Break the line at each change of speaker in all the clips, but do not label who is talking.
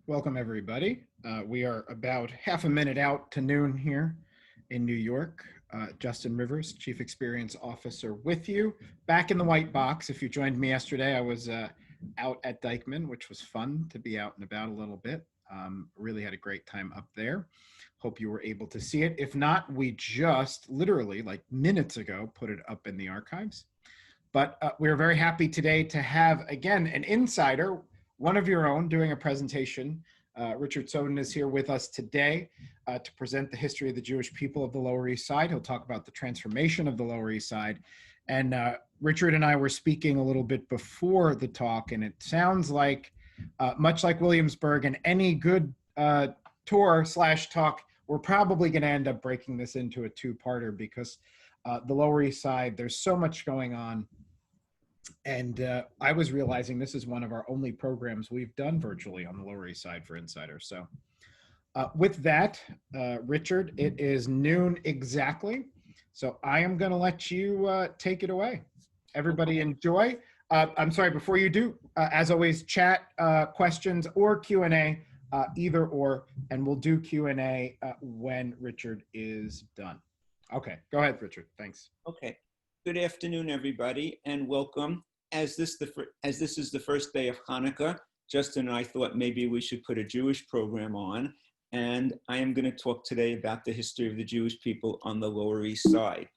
Welcome, everybody. We are about half a minute out to noon here in New York. Justin Rivers, Chief Experience Officer, with you. Back in the white box. If you joined me yesterday, I was out at Dykeman, which was fun to be out and about a little bit. Really had a great time up there. Hope you were able to see it. If not, we just literally like minutes ago put it up in the archives. But we're very happy today to have, again, an insider, one of your own, doing a presentation. Richard Soden is here with us today to present the history of the Jewish people of the Lower East Side. He'll talk about the transformation of the Lower East Side. And Richard and I were speaking a little bit before the talk, and it sounds like, much like Williamsburg and any good tour slash talk, we're probably going to end up breaking this into a two-parter because the Lower East Side, there's so much going on. And I was realizing this is one of our only programs we've done virtually on the Lower East Side for Insiders. So with that, Richard, it is noon exactly. So I am going to let you take it away. Everybody enjoy. I'm sorry, before you do, as always, chat questions or Q&A, either or, and we'll do Q&A when Richard is done. Okay, go ahead, Richard. Thanks.
Okay. Good afternoon, everybody, and welcome. As this is the first day of Hanukkah, Justin and I thought maybe we should put a Jewish program on, and I am going to talk today about the history of the Jewish people on the Lower East Side.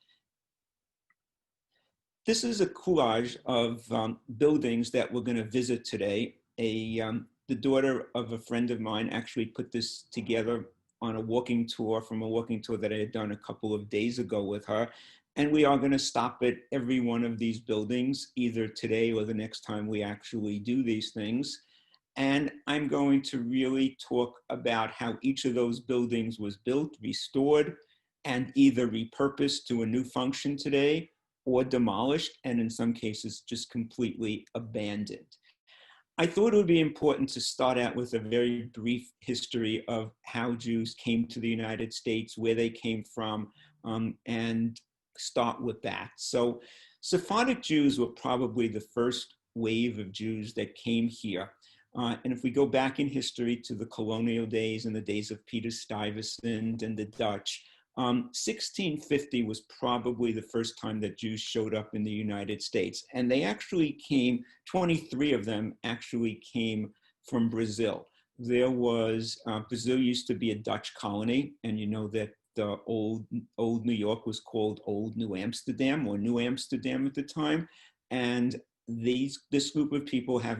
This is a collage of buildings that we're going to visit today. The daughter of a friend of mine actually put this together on a walking tour that I had done a couple of days ago with her. And we are going to stop at every one of these buildings, either today or the next time we actually do these things. And I'm going to really talk about how each of those buildings was built, restored, and either repurposed to a new function today or demolished, and in some cases, just completely abandoned. I thought it would be important to start out with a very brief history of how Jews came to the United States, where they came from, and start with that. So Sephardic Jews were probably the first wave of Jews that came here. And if we go back in history to the colonial days and the days of Peter Stuyvesant and the Dutch, 1650 was probably the first time that Jews showed up in the United States. And they actually came, 23 of them actually came from Brazil. Brazil used to be a Dutch colony, and you know that the old New York was called Old New Amsterdam, or New Amsterdam at the time. And this group of people have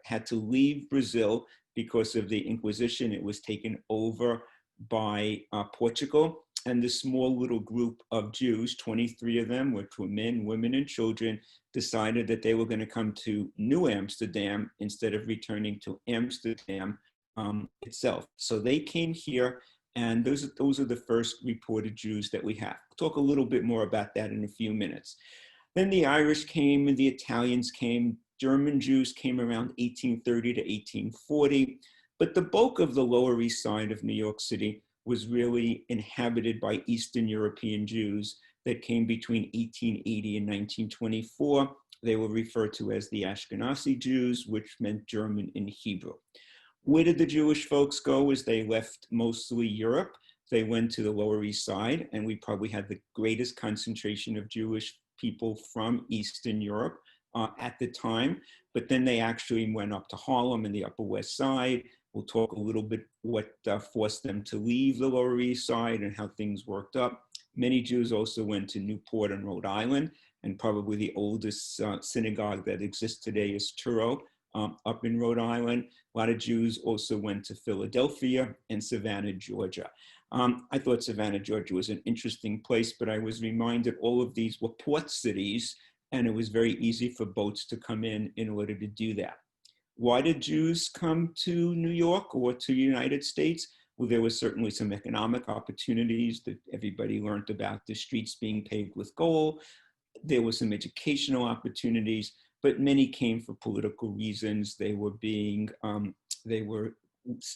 had to leave Brazil because of the Inquisition. It was taken over by Portugal. And this small little group of Jews, 23 of them, which were men, women, and children, decided that they were going to come to New Amsterdam instead of returning to Amsterdam itself. So they came here. And those are the first reported Jews that we have. We'll talk a little bit more about that in a few minutes. Then the Irish came and the Italians came. German Jews came around 1830 to 1840. But the bulk of the Lower East Side of New York City was really inhabited by Eastern European Jews that came between 1880 and 1924. They were referred to as the Ashkenazi Jews, which meant German in Hebrew. Where did the Jewish folks go as they left mostly Europe? They went to the Lower East Side, and we probably had the greatest concentration of Jewish people from Eastern Europe at the time. But then they actually went up to Harlem and the Upper West Side. We'll talk a little bit what forced them to leave the Lower East Side and how things worked up. Many Jews also went to Newport and Rhode Island, and probably the oldest synagogue that exists today is Truro, up in Rhode Island. A lot of Jews also went to Philadelphia and Savannah, Georgia. I thought Savannah, Georgia was an interesting place, but I was reminded all of these were port cities, and it was very easy for boats to come in order to do that. Why did Jews come to New York or to the United States? Well, there was certainly some economic opportunities that everybody learned about, the streets being paved with gold. There were some educational opportunities, but many came for political reasons. They were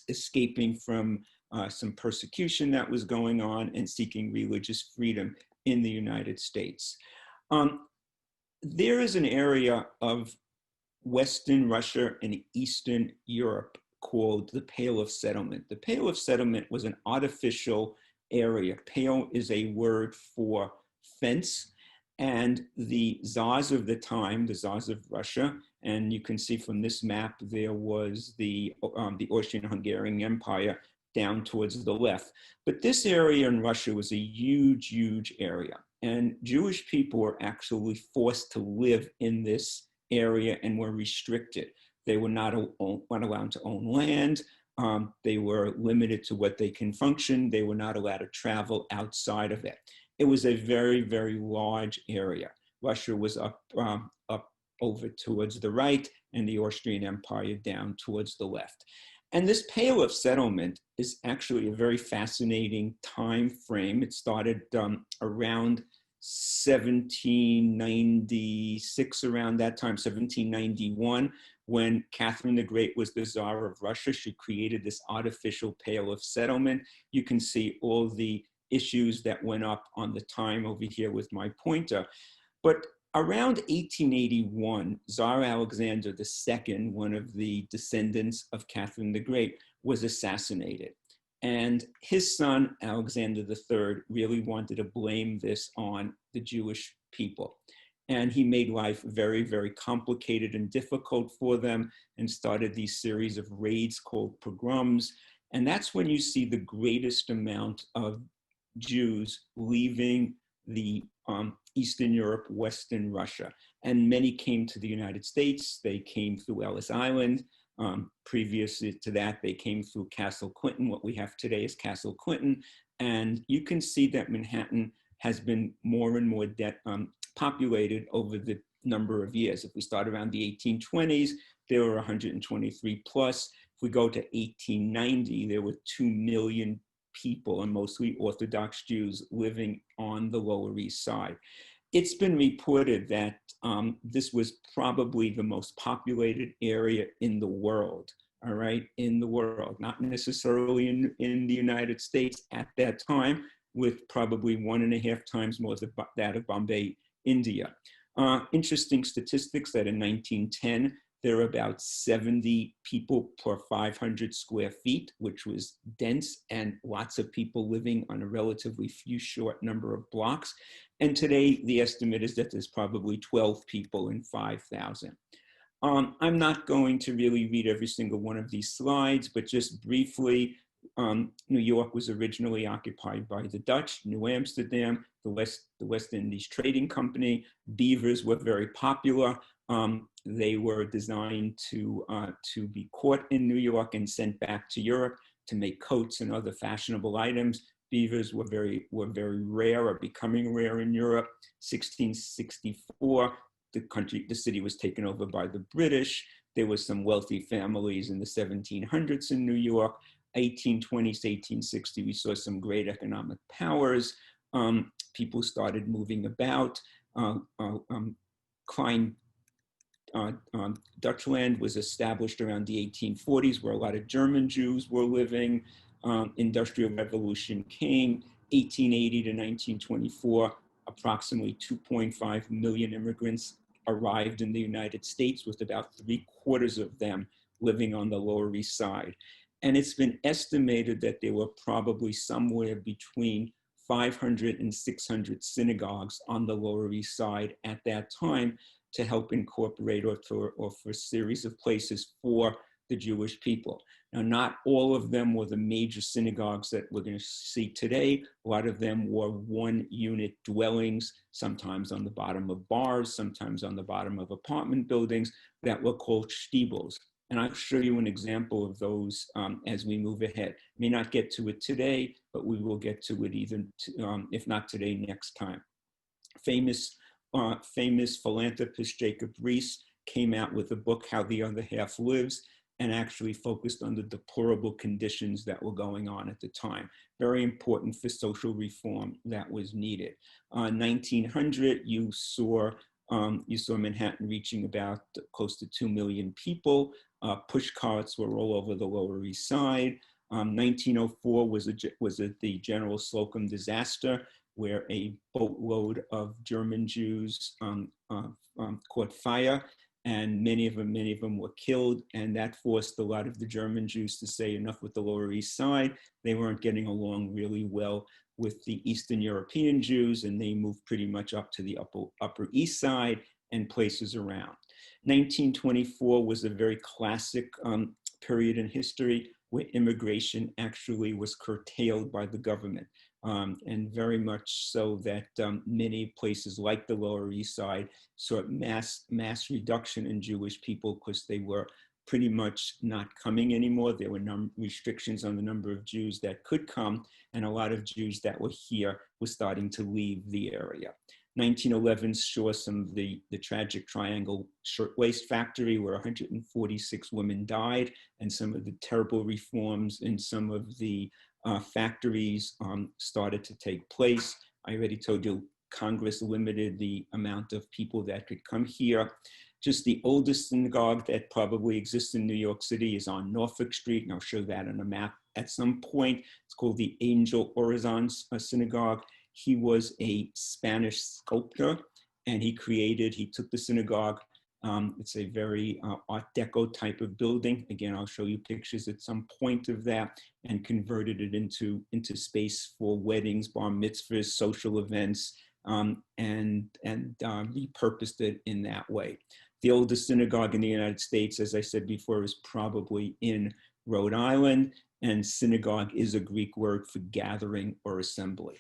escaping from some persecution that was going on and seeking religious freedom in the United States. There is an area of Western Russia and Eastern Europe called the Pale of Settlement. The Pale of Settlement was an artificial area. Pale is a word for fence. And the czars of the time, the czars of Russia, and you can see from this map, there was the Austrian-Hungarian Empire down towards the left. But this area in Russia was a huge, huge area. And Jewish people were actually forced to live in this area and were restricted. They were not allowed to own land. They were limited to what they can function. They were not allowed to travel outside of it. It was a very, very large area. Russia was up over towards the right and the Austrian Empire down towards the left. And this Pale of Settlement is actually a very fascinating time frame. It started around 1796, around that time, 1791, when Catherine the Great was the Tsar of Russia. She created this artificial Pale of Settlement. You can see all the issues that went up on the time over here with my pointer. But around 1881, Tsar Alexander II, one of the descendants of Catherine the Great, was assassinated. And his son, Alexander III, really wanted to blame this on the Jewish people. And he made life very, very complicated and difficult for them and started these series of raids called pogroms. And that's when you see the greatest amount of Jews leaving the Eastern Europe, Western Russia. And many came to the United States. They came through Ellis Island. Previously to that, they came through Castle Clinton. What we have today is Castle Clinton. And you can see that Manhattan has been more and more populated over the number of years. If we start around the 1820s, there were 123 plus. If we go to 1890, there were 2 million people, and mostly Orthodox Jews, living on the Lower East Side. It's been reported that this was probably the most populated area in the world, all right, in the world, not necessarily in the United States at that time, with probably 1.5 times more than that of Bombay, India. Interesting statistics that in 1910, there were about 70 people per 500 square feet, which was dense, and lots of people living on a relatively few short number of blocks. And today, the estimate is that there's probably 12 people in 5,000. I'm not going to really read every single one of these slides, but just briefly, New York was originally occupied by the Dutch. New Amsterdam, the West Indies Trading Company. Beavers were very popular. They were designed to be caught in New York and sent back to Europe to make coats and other fashionable items. Beavers were very rare, or becoming rare in Europe. 1664, the city was taken over by the British. There were some wealthy families in the 1700s in New York. 1820s to 1860, we saw some great economic powers. People started moving about. Dutchland was established around the 1840s, where a lot of German Jews were living. Industrial Revolution came. 1880 to 1924, approximately 2.5 million immigrants arrived in the United States, with about 3/4 of them living on the Lower East Side. And it's been estimated that there were probably somewhere between 500 and 600 synagogues on the Lower East Side at that time, to help incorporate or for a series of places for the Jewish people. Now, not all of them were the major synagogues that we're going to see today. A lot of them were one-unit dwellings, sometimes on the bottom of bars, sometimes on the bottom of apartment buildings, that were called shtibels. And I'll show you an example of those as we move ahead. May not get to it today, but we will get to it either, if not today, next time. Famous philanthropist Jacob Riis came out with a book, How the Other Half Lives, and actually focused on the deplorable conditions that were going on at the time. Very important for social reform that was needed. 1900, you saw Manhattan reaching about close to 2 million people. Push carts were all over the Lower East Side. 1904 was the General Slocum disaster, where a boatload of German Jews caught fire. and many of them were killed, and that forced a lot of the German Jews to say enough with the Lower East Side. They weren't getting along really well with the Eastern European Jews, and they moved pretty much up to the Upper East Side and places around. 1924 was a very classic period in history where immigration actually was curtailed by the government. And very much so that many places like the Lower East Side saw mass reduction in Jewish people because they were pretty much not coming anymore. There were restrictions on the number of Jews that could come, and a lot of Jews that were here were starting to leave the area. 1911 saw some of the tragic Triangle Shirtwaist Factory where 146 women died, and some of the terrible reforms in some of the factories started to take place. I already told you Congress limited the amount of people that could come here. Just the oldest synagogue that probably exists in New York City is on Norfolk Street, and I'll show that on a map at some point. It's called the Angel Orizon Synagogue. He was a Spanish sculptor, and he took the synagogue. It's a very Art Deco type of building. Again, I'll show you pictures at some point of that, and converted it into space for weddings, bar mitzvahs, social events, and repurposed it in that way. The oldest synagogue in the United States, as I said before, is probably in Rhode Island, and synagogue is a Greek word for gathering or assembly.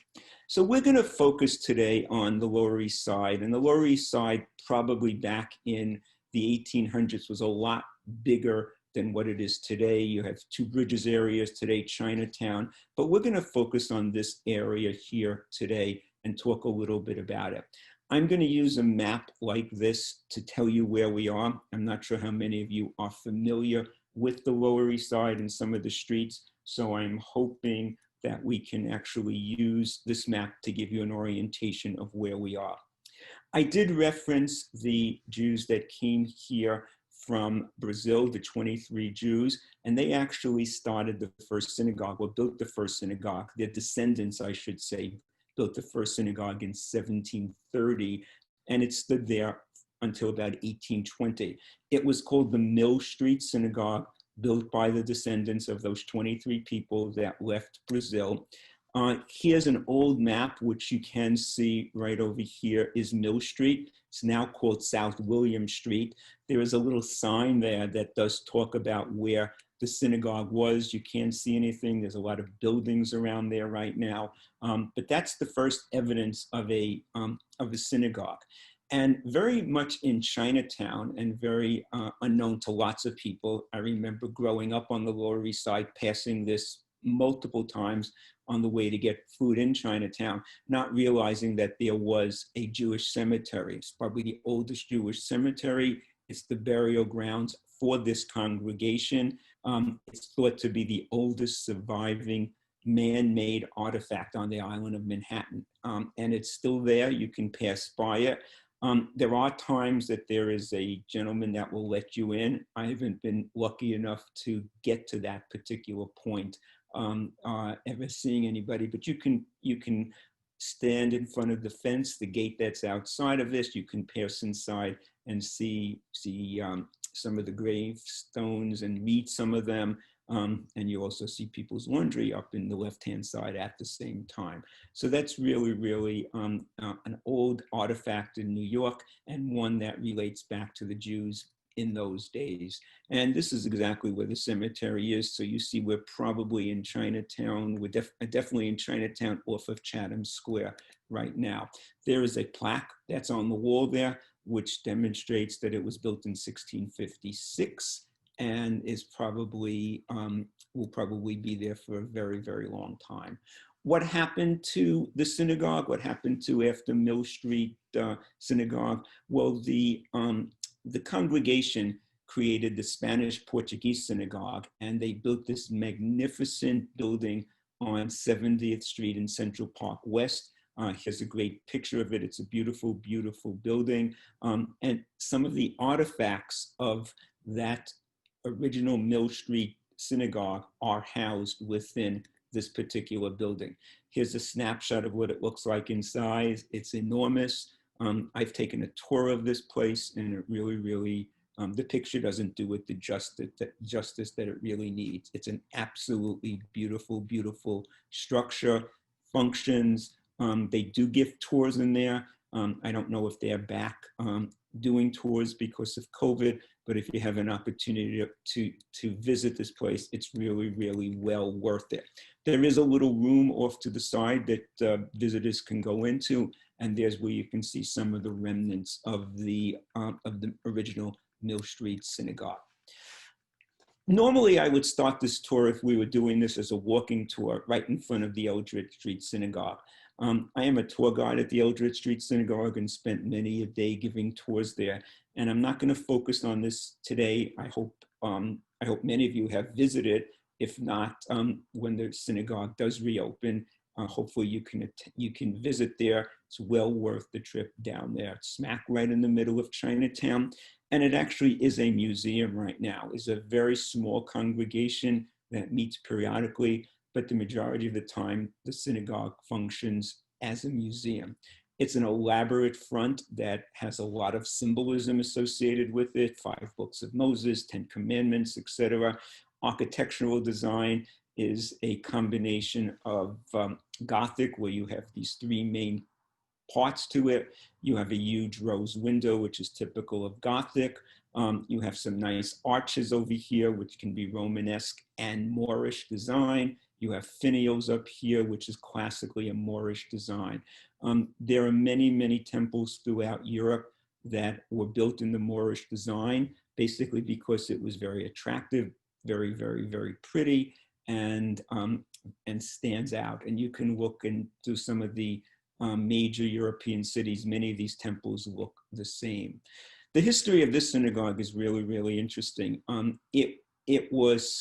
So we're going to focus today on the Lower East Side, and the Lower East Side probably back in the 1800s was a lot bigger than what it is today. You have Two Bridges areas today, Chinatown, but we're going to focus on this area here today and talk a little bit about it. I'm going to use a map like this to tell you where we are. I'm not sure how many of you are familiar with the Lower East Side and some of the streets, so I'm hoping that we can actually use this map to give you an orientation of where we are. I did reference the Jews that came here from Brazil, the 23 Jews, and they actually started the first synagogue, or built the first synagogue. Their descendants, I should say, built the first synagogue in 1730, and it stood there until about 1820. It was called the Mill Street Synagogue, built by the descendants of those 23 people that left Brazil. Here's an old map, which you can see right over here is Mill Street. It's now called South William Street. There is a little sign there that does talk about where the synagogue was. You can't see anything. There's a lot of buildings around there right now. But that's the first evidence of a synagogue. And very much in Chinatown, and very unknown to lots of people. I remember growing up on the Lower East Side, passing this multiple times on the way to get food in Chinatown, not realizing that there was a Jewish cemetery. It's probably the oldest Jewish cemetery. It's the burial grounds for this congregation. It's thought to be the oldest surviving man-made artifact on the island of Manhattan. And it's still there. You can pass by it. There are times that there is a gentleman that will let you in. I haven't been lucky enough to get to that particular point, ever seeing anybody, but you can stand in front of the fence, the gate that's outside of this. You can pass inside and see some of the gravestones and read some of them. And you also see people's laundry up in the left-hand side at the same time. So that's really, really an old artifact in New York, and one that relates back to the Jews in those days. And this is exactly where the cemetery is. So you see we're probably in Chinatown. We're definitely in Chinatown off of Chatham Square right now. There is a plaque that's on the wall there, which demonstrates that it was built in 1656. And is probably, will probably be there for a very, very long time. What happened to the synagogue? What happened to after Mill Street Synagogue? Well, the congregation created the Spanish Portuguese Synagogue, and they built this magnificent building on 70th Street in Central Park West. Here's a great picture of it. It's a beautiful, beautiful building. And some of the artifacts of that original Mill Street Synagogue are housed within this particular building. Here's a snapshot of what it looks like inside. It's enormous. I've taken a tour of this place, and it really, really, the picture doesn't do it the justice that it really needs. It's an absolutely beautiful, beautiful structure, functions. They do give tours in there. I don't know if they're back doing tours because of COVID, but if you have an opportunity to visit this place, it's really, really well worth it. There is a little room off to the side that visitors can go into, and there's where you can see some of the remnants of the original Mill Street Synagogue. Normally, I would start this tour if we were doing this as a walking tour right in front of the Eldred Street Synagogue. I am a tour guide at the Eldred Street Synagogue and spent many a day giving tours there. And I'm not going to focus on this today. I hope many of you have visited. If not, when the synagogue does reopen, hopefully you can visit there. It's well worth the trip down there. It's smack right in the middle of Chinatown. And it actually is a museum right now. It's a very small congregation that meets periodically, but the majority of the time, the synagogue functions as a museum. It's an elaborate front that has a lot of symbolism associated with it, 5 books of Moses, 10 commandments, etc. Architectural design is a combination of Gothic, where you have these 3 main parts to it. You have a huge rose window, which is typical of Gothic. You have some nice arches over here, which can be Romanesque and Moorish design. You have finials up here, which is classically a Moorish design. There are many, many temples throughout Europe that were built in the Moorish design, basically because it was very attractive, very, very, very pretty, and stands out. And you can look into some of the major European cities. Many of these temples look the same. The history of this synagogue is really, really interesting.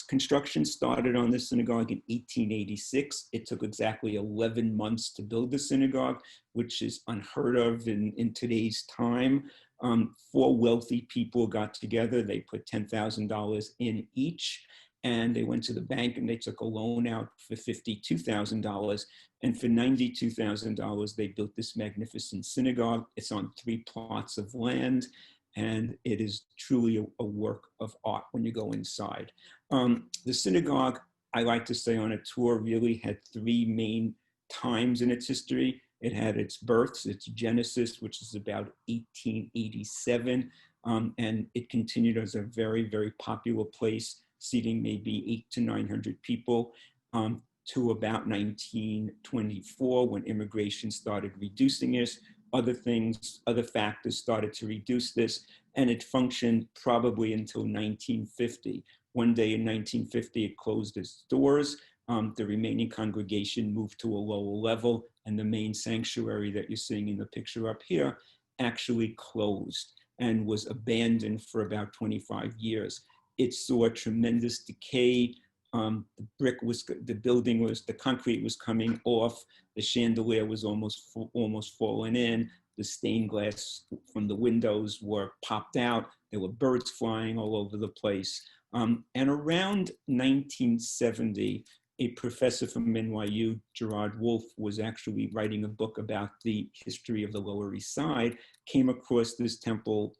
Construction started on this synagogue in 1886. It took exactly 11 months to build the synagogue, which is unheard of in today's time. 4 wealthy people got together. They put $10,000 in each, and they went to the bank and they took a loan out for $52,000. And for $92,000, they built this magnificent synagogue. It's on 3 plots of land, and it is truly a work of art when you go inside. The synagogue, I like to say on a tour, really had 3 main times in its history. It had its births, its genesis, which is about 1887, and it continued as a very, very popular place, seating maybe 800 to 900 people, to about 1924, when immigration started reducing this. Other factors started to reduce this, and it functioned probably until 1950. One day in 1950, it closed its doors. The remaining congregation moved to a lower level, and the main sanctuary that you're seeing in the picture up here actually closed and was abandoned for about 25 years. It saw tremendous decay. The concrete was coming off. The chandelier was almost falling in. The stained glass from the windows were popped out. There were birds flying all over the place. And around 1970, a professor from NYU, Gerard Wolfe, was actually writing a book about the history of the Lower East Side, came across this temple,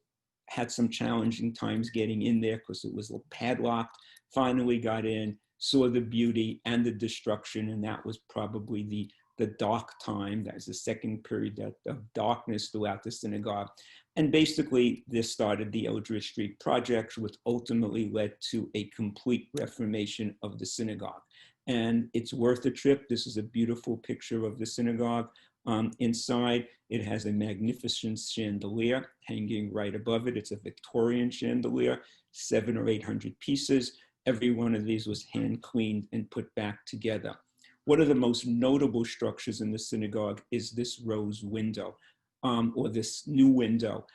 had some challenging times getting in there because it was padlocked, finally got in, saw the beauty and the destruction, and that was probably the dark time. That was the second period of darkness throughout the synagogue. And basically, this started the Eldred Street project, which ultimately led to a complete reformation of the synagogue. And it's worth a trip. This is a beautiful picture of the synagogue. Inside, it has a magnificent chandelier hanging right above it. It's a Victorian chandelier, 700 or 800 pieces. Every one of these was hand cleaned and put back together. One of the most notable structures in the synagogue is this rose window, or this new window.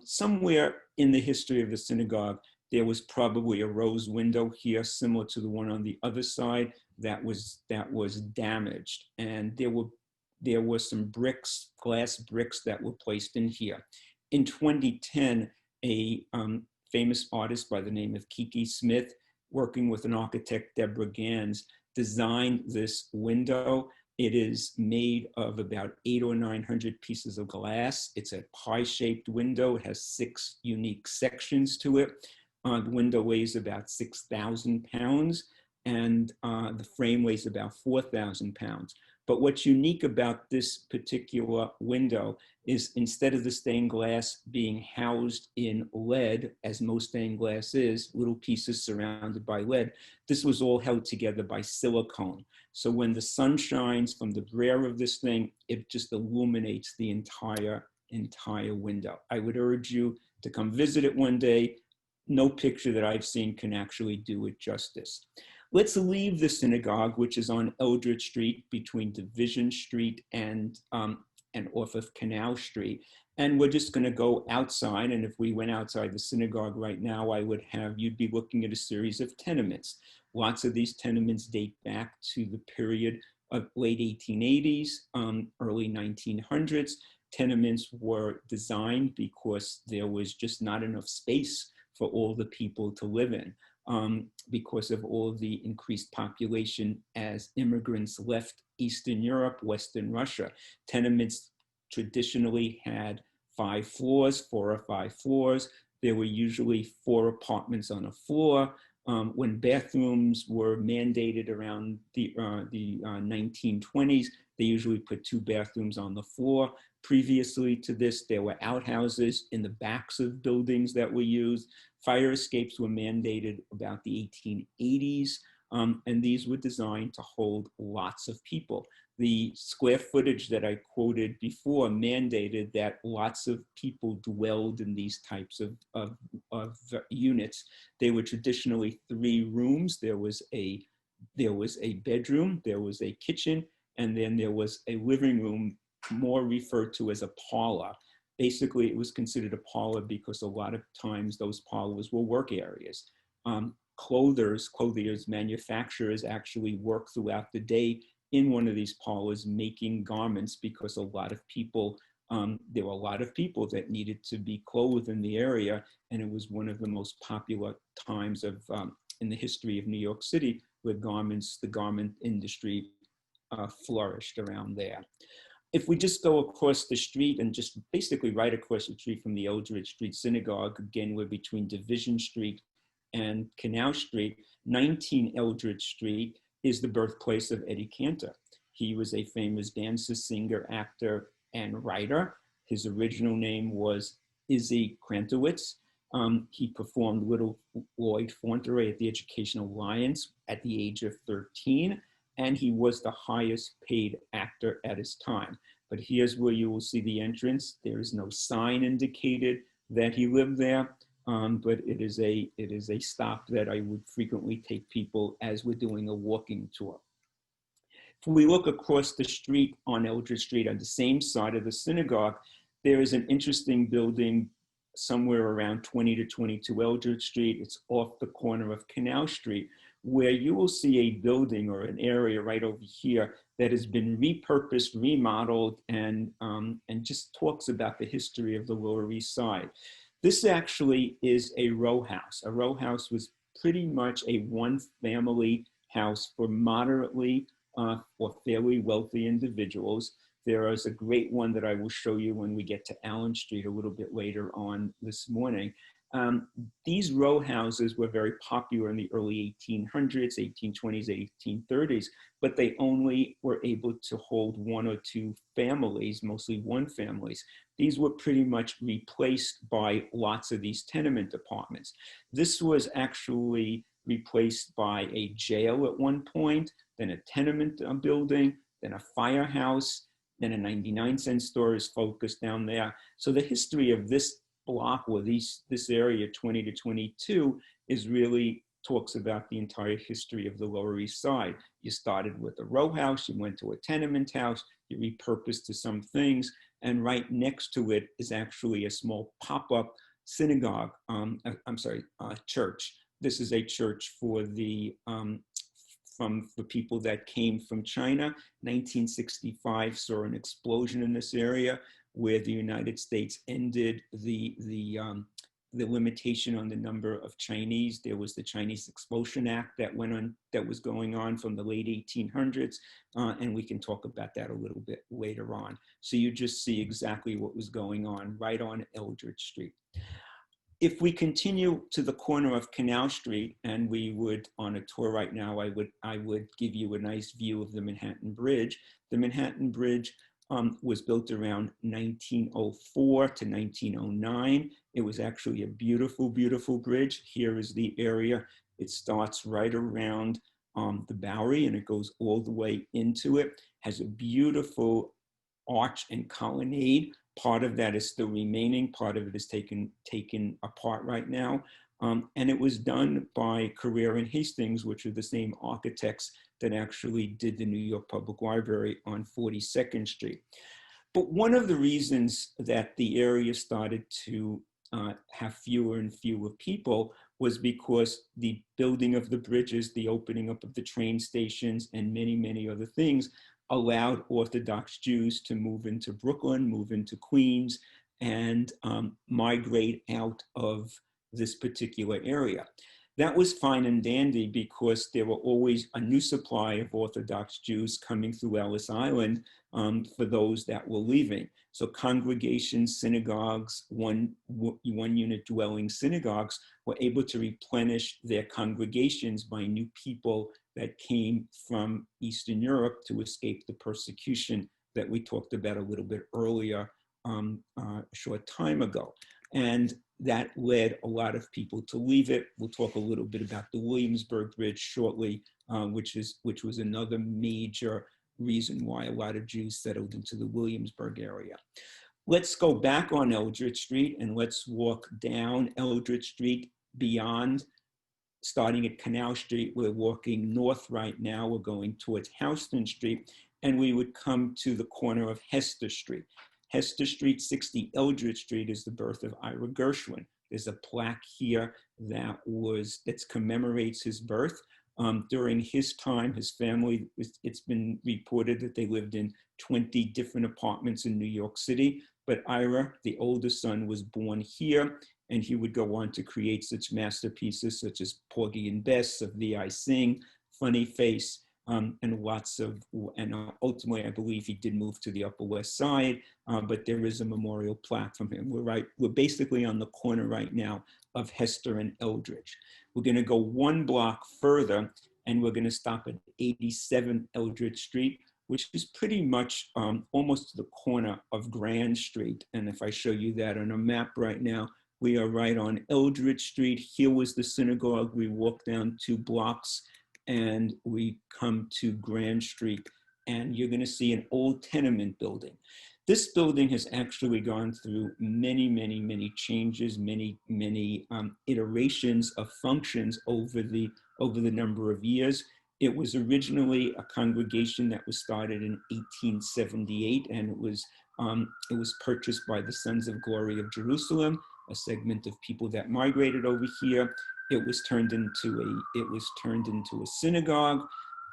Somewhere in the history of the synagogue, there was probably a rose window here, similar to the one on the other side, that was damaged. And there were some bricks, glass bricks, that were placed in here. In 2010, a famous artist by the name of Kiki Smith, working with an architect, Deborah Gans, designed this window. It is made of about 800 or 900 pieces of glass. It's a pie-shaped window. It has 6 unique sections to it. The window weighs about 6,000 pounds, and the frame weighs about 4,000 pounds. But what's unique about this particular window is instead of the stained glass being housed in lead, as most stained glass is, little pieces surrounded by lead, this was all held together by silicone. So when the sun shines from the rear of this thing, it just illuminates the entire window. I would urge you to come visit it one day. No picture that I've seen can actually do it justice. Let's leave the synagogue, which is on Eldridge Street between Division Street and off of Canal Street. And we're just going to go outside. And if we went outside the synagogue right now, you'd be looking at a series of tenements. Lots of these tenements date back to the period of late 1880s, early 1900s. Tenements were designed because there was just not enough space for all the people to live in. Because of all the increased population as immigrants left Eastern Europe, Western Russia. Tenements traditionally had 5 floors, 4 or 5 floors. There were usually 4 apartments on a floor. When bathrooms were mandated around the 1920s, they usually put 2 bathrooms on the floor. Previously to this, there were outhouses in the backs of buildings that were used. Fire escapes were mandated about the 1880s, and these were designed to hold lots of people. The square footage that I quoted before mandated that lots of people dwelled in these types of units. They were traditionally 3 rooms. There was a bedroom, there was a kitchen, and then there was a living room, more referred to as a parlor. Basically, it was considered a parlor because a lot of times those parlors were work areas. Clothiers, manufacturers actually work throughout the day in one of these parlors making garments because there were a lot of people that needed to be clothed in the area, and it was one of the most popular times in the history of New York City where the garment industry flourished around there. If we just go across the street and just basically right across the street from the Eldridge Street Synagogue, again, we're between Division Street and Canal Street. 19 Eldridge Street is the birthplace of Eddie Cantor. He was a famous dancer, singer, actor, and writer. His original name was Izzy Krantowitz. He performed Little Lloyd Fauntleroy at the Educational Alliance at the age of 13. And he was the highest paid actor at his time. But here's where you will see the entrance. There is no sign indicated that he lived there, but it is a stop that I would frequently take people as we're doing a walking tour. If we look across the street on Eldridge Street on the same side of the synagogue, there is an interesting building somewhere around 20 to 22 Eldridge Street. It's off the corner of Canal Street, where you will see a building or an area right over here that has been repurposed, remodeled, and just talks about the history of the Lower East Side. This actually is a row house. A row house was pretty much a one-family house for moderately or fairly wealthy individuals. There is a great one that I will show you when we get to Allen Street a little bit later on this morning. These row houses were very popular in the early 1800s, 1820s, 1830s, but they only were able to hold 1 or 2 families, mostly one families. These were pretty much replaced by lots of these tenement apartments. This was actually replaced by a jail at one point, then a tenement building, then a firehouse, then a 99-cent store is focused down there. So the history of this block or this area 20 to 22 is really talks about the entire history of the Lower East Side. You started with a row house, you went to a tenement house, you repurposed to some things, and right next to it is actually a small pop-up synagogue, church. This is a church for the for people that came from China. 1965 saw an explosion in this area where the United States ended the the limitation on the number of Chinese. There was the Chinese Expulsion Act that went on, that was going on from the late 1800s, and we can talk about that a little bit later on. So you just see exactly what was going on right on Eldridge Street. If we continue to the corner of Canal Street, and we would, on a tour right now, I would give you a nice view of the Manhattan Bridge. The Manhattan Bridge was built around 1904 to 1909. It was actually a beautiful, beautiful bridge. Here is the area. It starts right around the Bowery, and it goes all the way into it. Has a beautiful arch and colonnade. Part of that is still remaining. Part of it is taken apart right now. And it was done by Carrere and Hastings, which are the same architects that actually did the New York Public Library on 42nd Street. But one of the reasons that the area started to have fewer and fewer people was because the building of the bridges, the opening up of the train stations, and many, many other things allowed Orthodox Jews to move into Brooklyn, move into Queens, and migrate out of this particular area. That was fine and dandy because there were always a new supply of Orthodox Jews coming through Ellis Island for those that were leaving. So congregations, synagogues, one unit dwelling synagogues were able to replenish their congregations by new people that came from Eastern Europe to escape the persecution that we talked about a little bit earlier, a short time ago. And that led a lot of people to leave it. We'll talk a little bit about the Williamsburg Bridge shortly, which was another major reason why a lot of Jews settled into the Williamsburg area. Let's go back on Eldridge Street and let's walk down Eldridge Street beyond, starting at Canal Street. We're walking north right now. We're going towards Houston Street, and we would come to the corner of Hester Street. Hester Street, 60 Eldridge Street is the birth of Ira Gershwin. There's a plaque here that commemorates his birth. During his time, his family, it's been reported that they lived in 20 different apartments in New York City, but Ira, the oldest son, was born here, and he would go on to create such masterpieces such as Porgy and Bess, Of Thee I Sing, Funny Face, and ultimately, I believe he did move to the Upper West Side, but there is a memorial plaque from him. We're basically on the corner right now of Hester and Eldridge. We're gonna go one block further, and we're gonna stop at 87 Eldridge Street, which is pretty much almost to the corner of Grand Street. And if I show you that on a map right now, we are right on Eldridge Street. Here was the synagogue. We walk down 2 blocks and we come to Grand Street, and you're gonna see an old tenement building. This building has actually gone through many, many, many changes, many iterations of functions over the number of years. It was originally a congregation that was started in 1878, and it was purchased by the Sons of Glory of Jerusalem, a segment of people that migrated over here. It was turned into a synagogue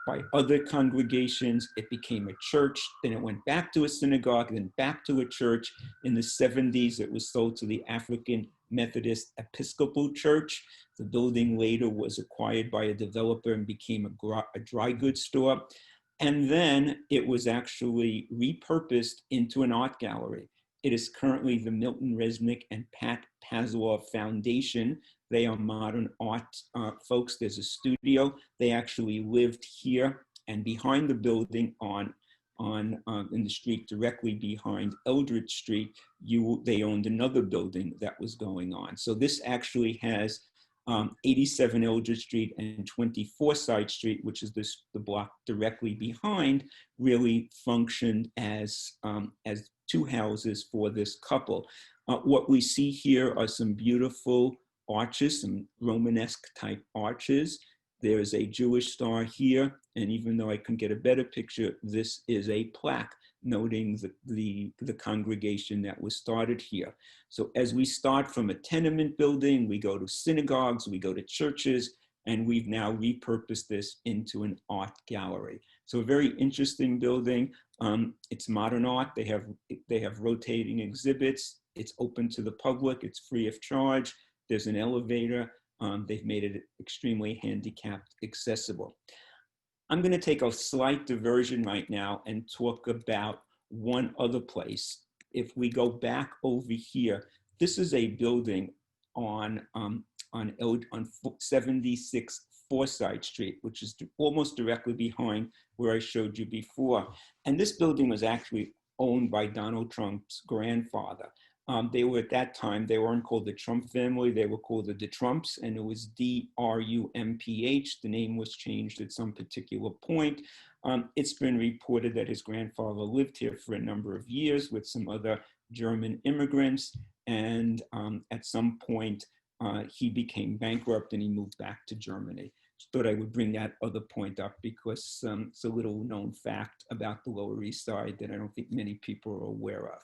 by other congregations. It became a church, then it went back to a synagogue, then back to a church. In the 70s, it was sold to the African Methodist Episcopal Church. The building later was acquired by a developer and became a dry goods store. And then it was actually repurposed into an art gallery. It is currently the Milton Resnick and Pat Paslow Foundation. They are modern art folks. There's a studio. They actually lived here and behind the building in the street directly behind Eldridge Street. They owned another building that was going on. So this actually has 87 Eldridge Street and 24 Side Street, which is the block directly behind, really functioned as 2 houses for this couple. What we see here are some beautiful arches, some Romanesque type arches. There's a Jewish star here, and even though I couldn't get a better picture, this is a plaque noting the congregation that was started here. So as we start from a tenement building, we go to synagogues, we go to churches, and we've now repurposed this into an art gallery. So a very interesting building. It's modern art. They have rotating exhibits. It's open to the public. It's free of charge. There's an elevator. They've made it extremely handicapped accessible. I'm going to take a slight diversion right now and talk about one other place. If we go back over here, this is a building on 76 Forsyth Street, which is almost directly behind where I showed you before. And this building was actually owned by Donald Trump's grandfather. They were at that time, they weren't called the Trump family, they were called the DeTrumps, and it was D-R-U-M-P-H. The name was changed at some particular point. It's been reported that his grandfather lived here for a number of years with some other German immigrants, and at some point he became bankrupt and he moved back to Germany. Just thought I would bring that other point up because it's a little known fact about the Lower East Side that I don't think many people are aware of.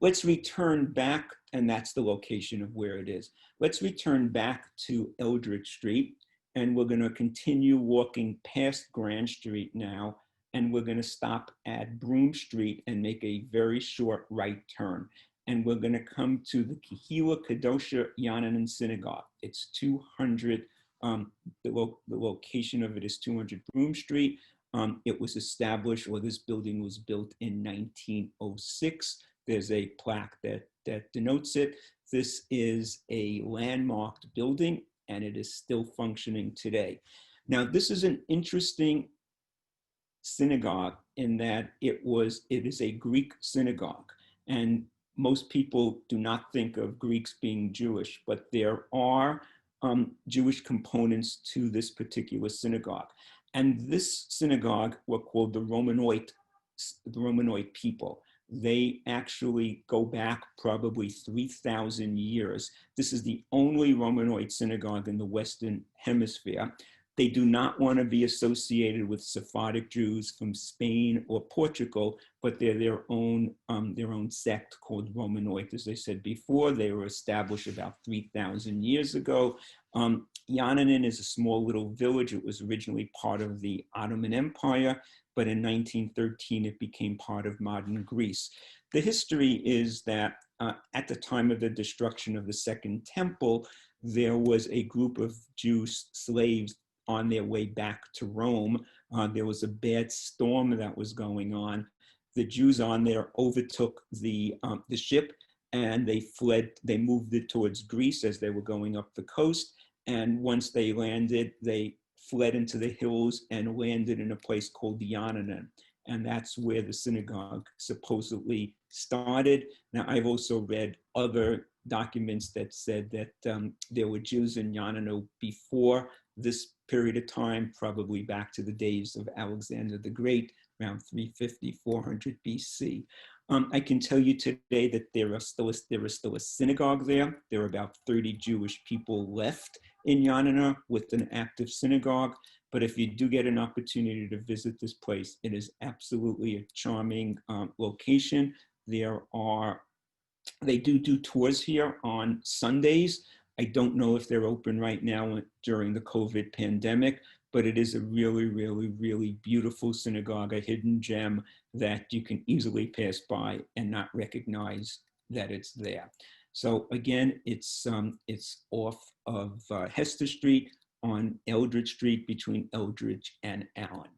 Let's return back, and that's the location of where it is. Let's return back to Eldridge Street, and we're going to continue walking past Grand Street now, and we're going to stop at Broome Street and make a very short right turn. And we're going to come to the Kehila Kadosha Yonanan Synagogue. It's 200, the location of it is 200 Broome Street. It was established, or this building was built in 1906. There's a plaque that denotes it. This is a landmarked building, and it is still functioning today. Now, this is an interesting synagogue in that it is a Greek synagogue, and most people do not think of Greeks being Jewish, but there are Jewish components to this particular synagogue. And this synagogue were called the Romanoid people. They actually go back probably 3,000 years. This is the only Romanoid synagogue in the Western Hemisphere. They do not want to be associated with Sephardic Jews from Spain or Portugal, but they're their own sect called Romanoid. As I said before, they were established about 3,000 years ago. Yonanan is a small little village. It was originally part of the Ottoman Empire, but in 1913, it became part of modern Greece. The history is that at the time of the destruction of the Second Temple, there was a group of Jewish slaves on their way back to Rome. There was a bad storm that was going on. The Jews on there overtook the ship, and they fled. They moved it towards Greece as they were going up the coast. And once they landed, they fled into the hills and landed in a place called Yonanan. And that's where the synagogue supposedly started. Now, I've also read other documents that said that there were Jews in Yonanan before this period of time, probably back to the days of Alexander the Great, around 350, 400 BC. I can tell you today that there is still a synagogue there. There are about 30 Jewish people left in Yonanan with an active synagogue. But if you do get an opportunity to visit this place, it is absolutely a charming location. They do tours here on Sundays. I don't know if they're open right now during the COVID pandemic, but it is a really, really, really beautiful synagogue, a hidden gem that you can easily pass by and not recognize that it's there. So again, it's off of Hester Street on Eldridge Street between Eldridge and Allen.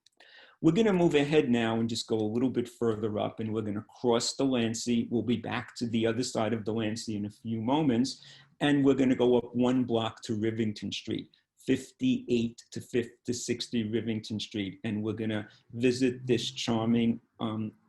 We're going to move ahead now and just go a little bit further up, and we're going to cross the Lancey. We'll be back to the other side of the Lancey in a few moments, and we're going to go up one block to Rivington Street, 58 to 60 Rivington Street, and we're going to visit this charming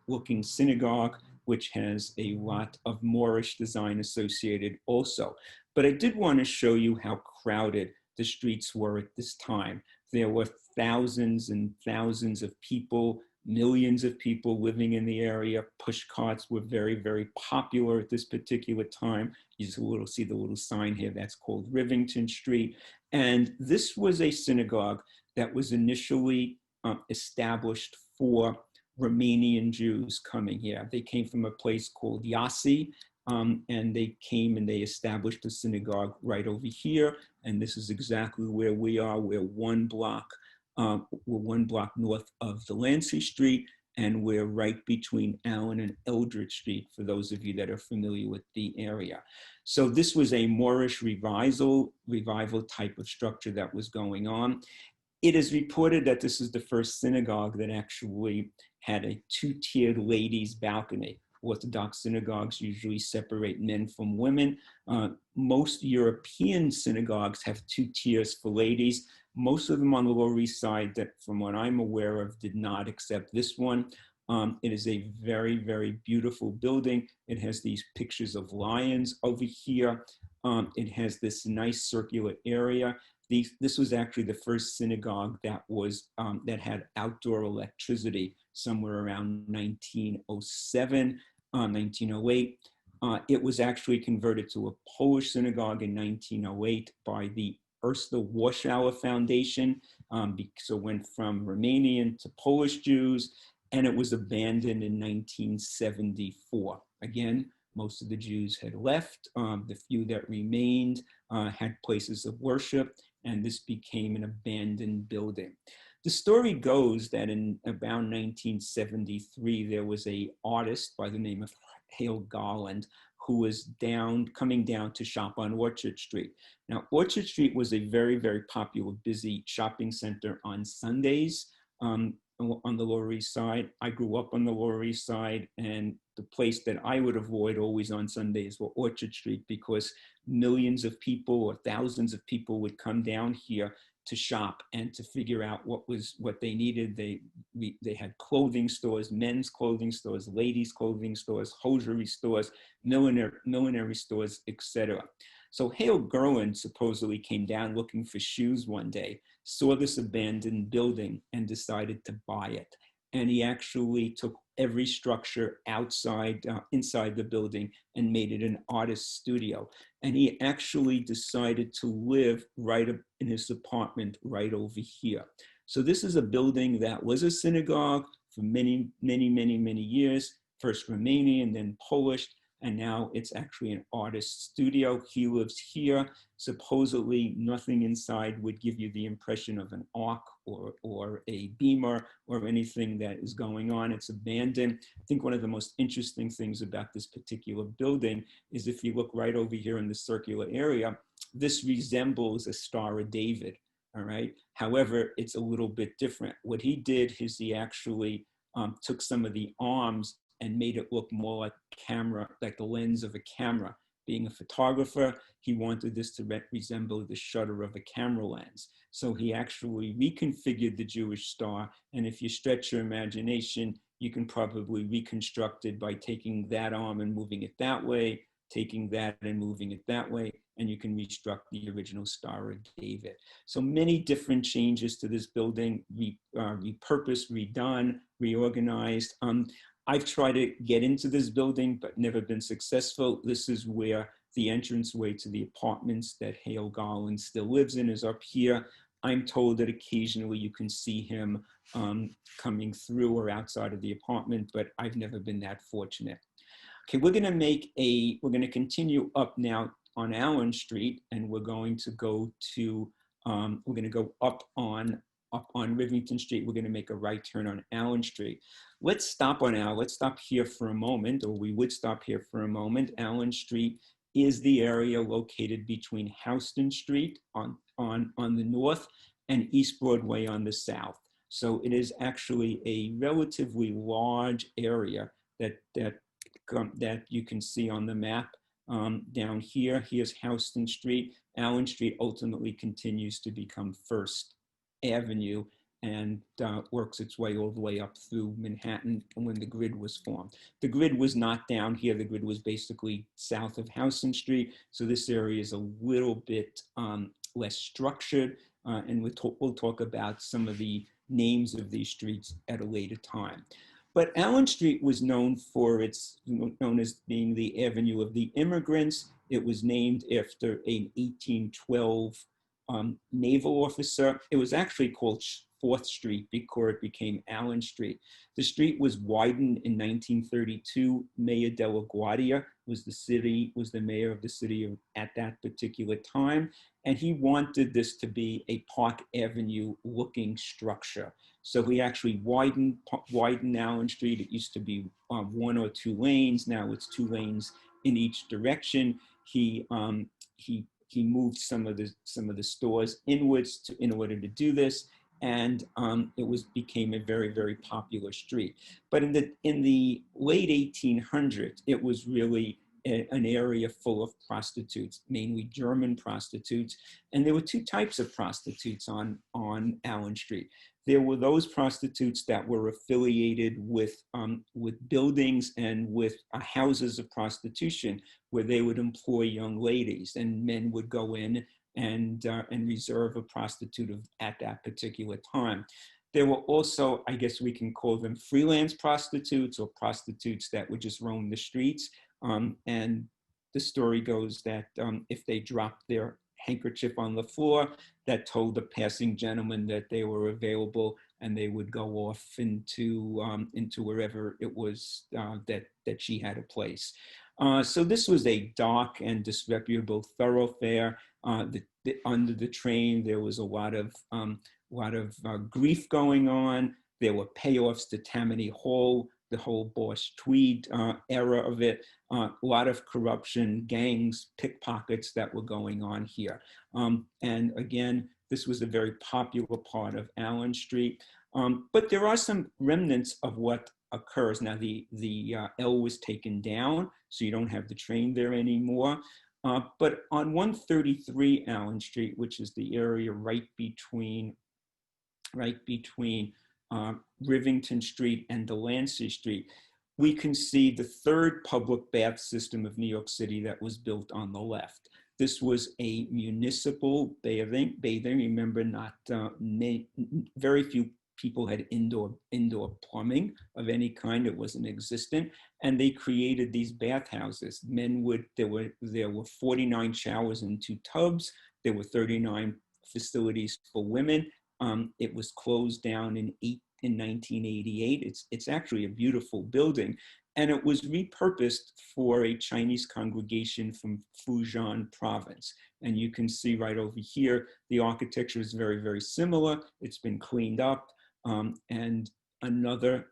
looking synagogue, which has a lot of Moorish design associated also. But I did want to show you how crowded the streets were at this time. There were thousands and thousands of people, millions of people living in the area. Push carts were very, very popular at this particular time. You just see the little sign here that's called Rivington Street. And this was a synagogue that was initially established for Romanian Jews coming here. They came from a place called Iasi, and they came and they established a synagogue right over here. And this is exactly where we are. We're one block north of the Lancey Street. and we're right between Allen and Eldridge Street, for those of you that are familiar with the area. So this was a Moorish revival type of structure that was going on. It is reported that this is the first synagogue that actually had a two-tiered ladies' balcony. Orthodox synagogues usually separate men from women. Most European synagogues have two tiers for ladies. Most of them on the Lower East Side, that from what I'm aware of, did not accept this one. It is a very, very beautiful building. It has these pictures of lions over here. It has this nice circular area. This was actually the first synagogue that was that had outdoor electricity somewhere around 1907, 1908. It was actually converted to a Polish synagogue in 1908 by the Ursula Warschauer Foundation. So it went from Romanian to Polish Jews, and it was abandoned in 1974. Again, most of the Jews had left. The few that remained had places of worship, and this became an abandoned building. The story goes that in about 1973, there was an artist by the name of Hale Garland who was coming down to shop on Orchard Street. Now, Orchard Street was a very, very popular, busy shopping center on Sundays on the Lower East Side. I grew up on the Lower East Side, and the place that I would avoid always on Sundays were Orchard Street, because millions of people or thousands of people would come down here to shop and to figure out what they needed. They had clothing stores, men's clothing stores, ladies' clothing stores, hosiery stores, millinery stores, etc. So Hale Garland supposedly came down looking for shoes one day, saw this abandoned building, and decided to buy it. And he actually took every structure inside the building and made it an artist's studio. And he actually decided to live right up in his apartment right over here. So this is a building that was a synagogue for many, many, many, many years, first Romanian, then Polish, and now it's actually an artist's studio. He lives here. Supposedly nothing inside would give you the impression of an ark or a beamer or anything that is going on. It's abandoned. I think one of the most interesting things about this particular building is if you look right over here in the circular area, this resembles a Star of David, all right? However, it's a little bit different. What he did is he actually took some of the arms and made it look more like camera, like the lens of a camera. Being a photographer, he wanted this to resemble the shutter of a camera lens. So he actually reconfigured the Jewish star. And if you stretch your imagination, you can probably reconstruct it by taking that arm and moving it that way, taking that and moving it that way, and you can reconstruct the original Star of David. So many different changes to this building, repurposed, redone, reorganized. I've tried to get into this building, but never been successful. This is where the entranceway to the apartments that Hale Garland still lives in is up here. I'm told that occasionally you can see him coming through or outside of the apartment, but I've never been that fortunate. Okay, we're gonna continue up now on Allen Street, and we're going to go up on Rivington Street. We're going to make a right turn on Allen Street. Let's stop here for a moment, or we would stop here for a moment. Allen Street is the area located between Houston Street on the north and East Broadway on the south. So it is actually a relatively large area that you can see on the map. Down here, here's Houston Street. Allen Street ultimately continues to become First Avenue and works its way all the way up through Manhattan when the grid was formed. The grid was not down here. The grid was basically south of Houston Street. So this area is a little bit less structured. And we'll talk about some of the names of these streets at a later time. But Allen Street was known as being the Avenue of the Immigrants. It was named after an 1812 naval officer. It was actually called 4th Street before it became Allen Street. The street was widened in 1932. Mayor de la Guardia was the mayor of the city at that particular time. And he wanted this to be a Park Avenue looking structure. So he actually widened Allen Street. It used to be 1 or 2 lanes. Now it's 2 lanes in each direction. He moved some of the stores inwards in order to do this, and became a very, very popular street. But in the late 1800s, it was really an area full of prostitutes, mainly German prostitutes, and there were 2 types of prostitutes on Allen Street. There were those prostitutes that were affiliated with buildings and with houses of prostitution, where they would employ young ladies, and men would go in and reserve a prostitute at that particular time. There were also, I guess we can call them freelance prostitutes, or prostitutes that would just roam the streets. And the story goes that if they dropped their handkerchief on the floor, that told the passing gentleman that they were available, and they would go off into wherever it was that she had a place. So this was a dark and disreputable thoroughfare. Under the train, there was a lot of grief going on. There were payoffs to Tammany Hall, the whole Boss Tweed era of it. A lot of corruption, gangs, pickpockets that were going on here. And again, this was a very popular part of Allen Street. But there are some remnants of what occurs. Now the L was taken down, so you don't have the train there anymore. But on 133 Allen Street, which is the area right between Rivington Street and Delancey Street, we can see the 3rd public bath system of New York City that was built on the left. This was a municipal bathing. Remember, very few people had indoor plumbing of any kind. It wasn't existent, and they created these bathhouses. There were 49 showers and 2 tubs. There were 39 facilities for women. It was closed down in 1988. It's actually a beautiful building, and it was repurposed for a Chinese congregation from Fujian province. And you can see right over here, the architecture is very, very similar. It's been cleaned up, and another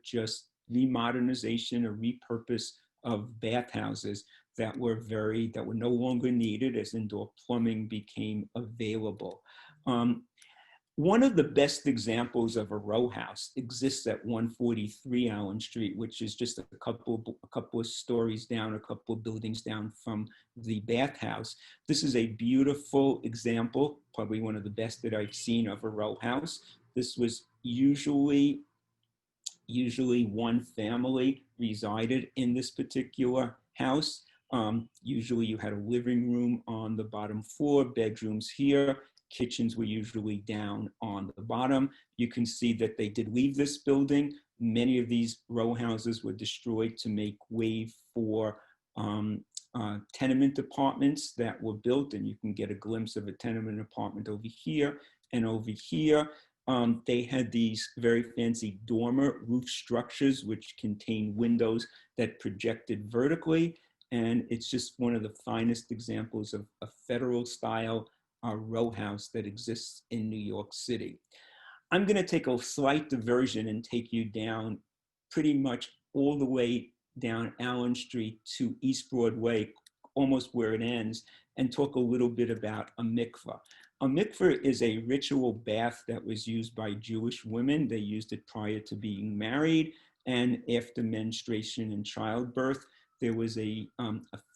just remodernization or repurpose of bathhouses that were no longer needed as indoor plumbing became available. One of the best examples of a row house exists at 143 Allen Street, which is just a couple of stories down, a couple of buildings down from the bathhouse. This is a beautiful example, probably one of the best that I've seen of a row house. This was usually one family resided in this particular house. Usually you had a living room on the bottom floor, bedrooms here. Kitchens were usually down on the bottom. You can see that they did leave this building. Many of these row houses were destroyed to make way for tenement apartments that were built, and you can get a glimpse of a tenement apartment over here and over here. They had these very fancy dormer roof structures which contain windows that projected vertically, and it's just one of the finest examples of a federal style row house that exists in New York City. I'm going to take a slight diversion and take you down pretty much all the way down Allen Street to East Broadway, almost where it ends, and talk a little bit about a mikveh. A mikveh is a ritual bath that was used by Jewish women. They used it prior to being married and after menstruation and childbirth. There was a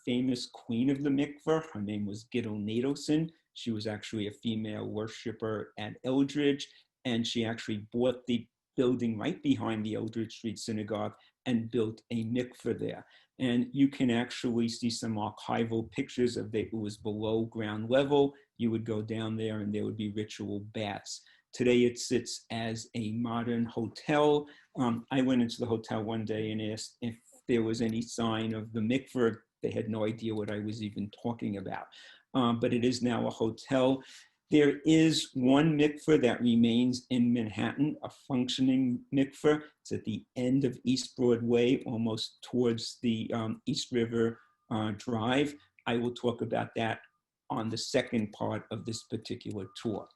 famous queen of the mikveh. Her name was Gittel Nadelson. She was actually a female worshiper at Eldridge, and she actually bought the building right behind the Eldridge Street Synagogue and built a mikveh there. And you can actually see some archival pictures of it. It was below ground level. You would go down there and there would be ritual baths. Today it sits as a modern hotel. I went into the hotel one day and asked if there was any sign of the mikveh. They had no idea what I was even talking about. But it is now a hotel. There is one mikveh that remains in Manhattan, a functioning mikveh. It's at the end of East Broadway, almost towards the East River Drive. I will talk about that on the second part of this particular tour.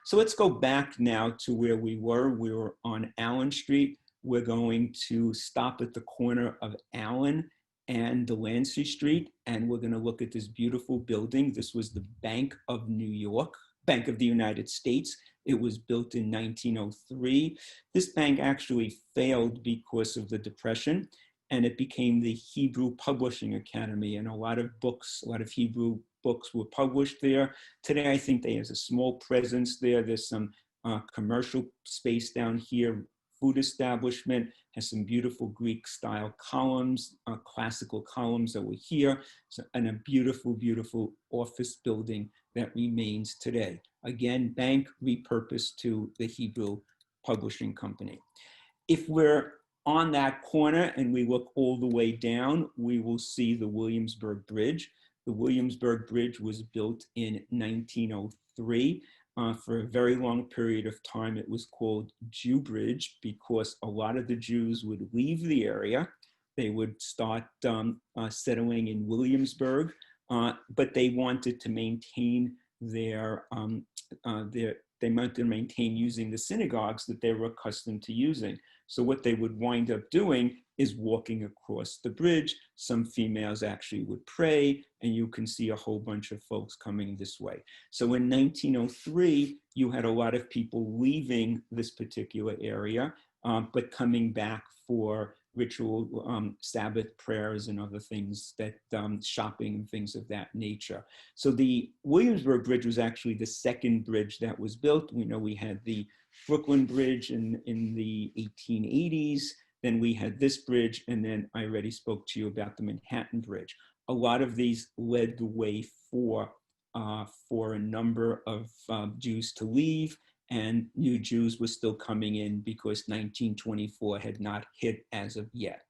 So let's go back now to where we were. We were on Allen Street. We're going to stop at the corner of Allen and Delancey Street, and we're going to look at this beautiful building. This was the Bank of New York, Bank of the United States. It was built in 1903. This bank actually failed because of the Depression, and it became the Hebrew Publishing Academy, and a lot of books, a lot of Hebrew books were published there. Today, I think there's a small presence there. There's some commercial space down here. Food establishment, has some beautiful Greek style columns, classical columns over here, and a beautiful, beautiful office building that remains today. Again, bank repurposed to the Hebrew Publishing Company. If we're on that corner and we look all the way down, we will see the Williamsburg Bridge. The Williamsburg Bridge was built in 1903. For a very long period of time, it was called Jew Bridge because a lot of the Jews would leave the area. They would start settling in Williamsburg, but they wanted to maintain they wanted to maintain using the synagogues that they were accustomed to using. So what they would wind up doing is walking across the bridge. Some females actually would pray, and you can see a whole bunch of folks coming this way. So in 1903, you had a lot of people leaving this particular area, but coming back for ritual Sabbath prayers and other things, that shopping and things of that nature. So the Williamsburg Bridge was actually the second bridge that was built. We know we had the Brooklyn Bridge in the 1880s. Then we had this bridge, and then I already spoke to you about the Manhattan Bridge. A lot of these led the way for a number of Jews to leave, and new Jews were still coming in because 1924 had not hit as of yet.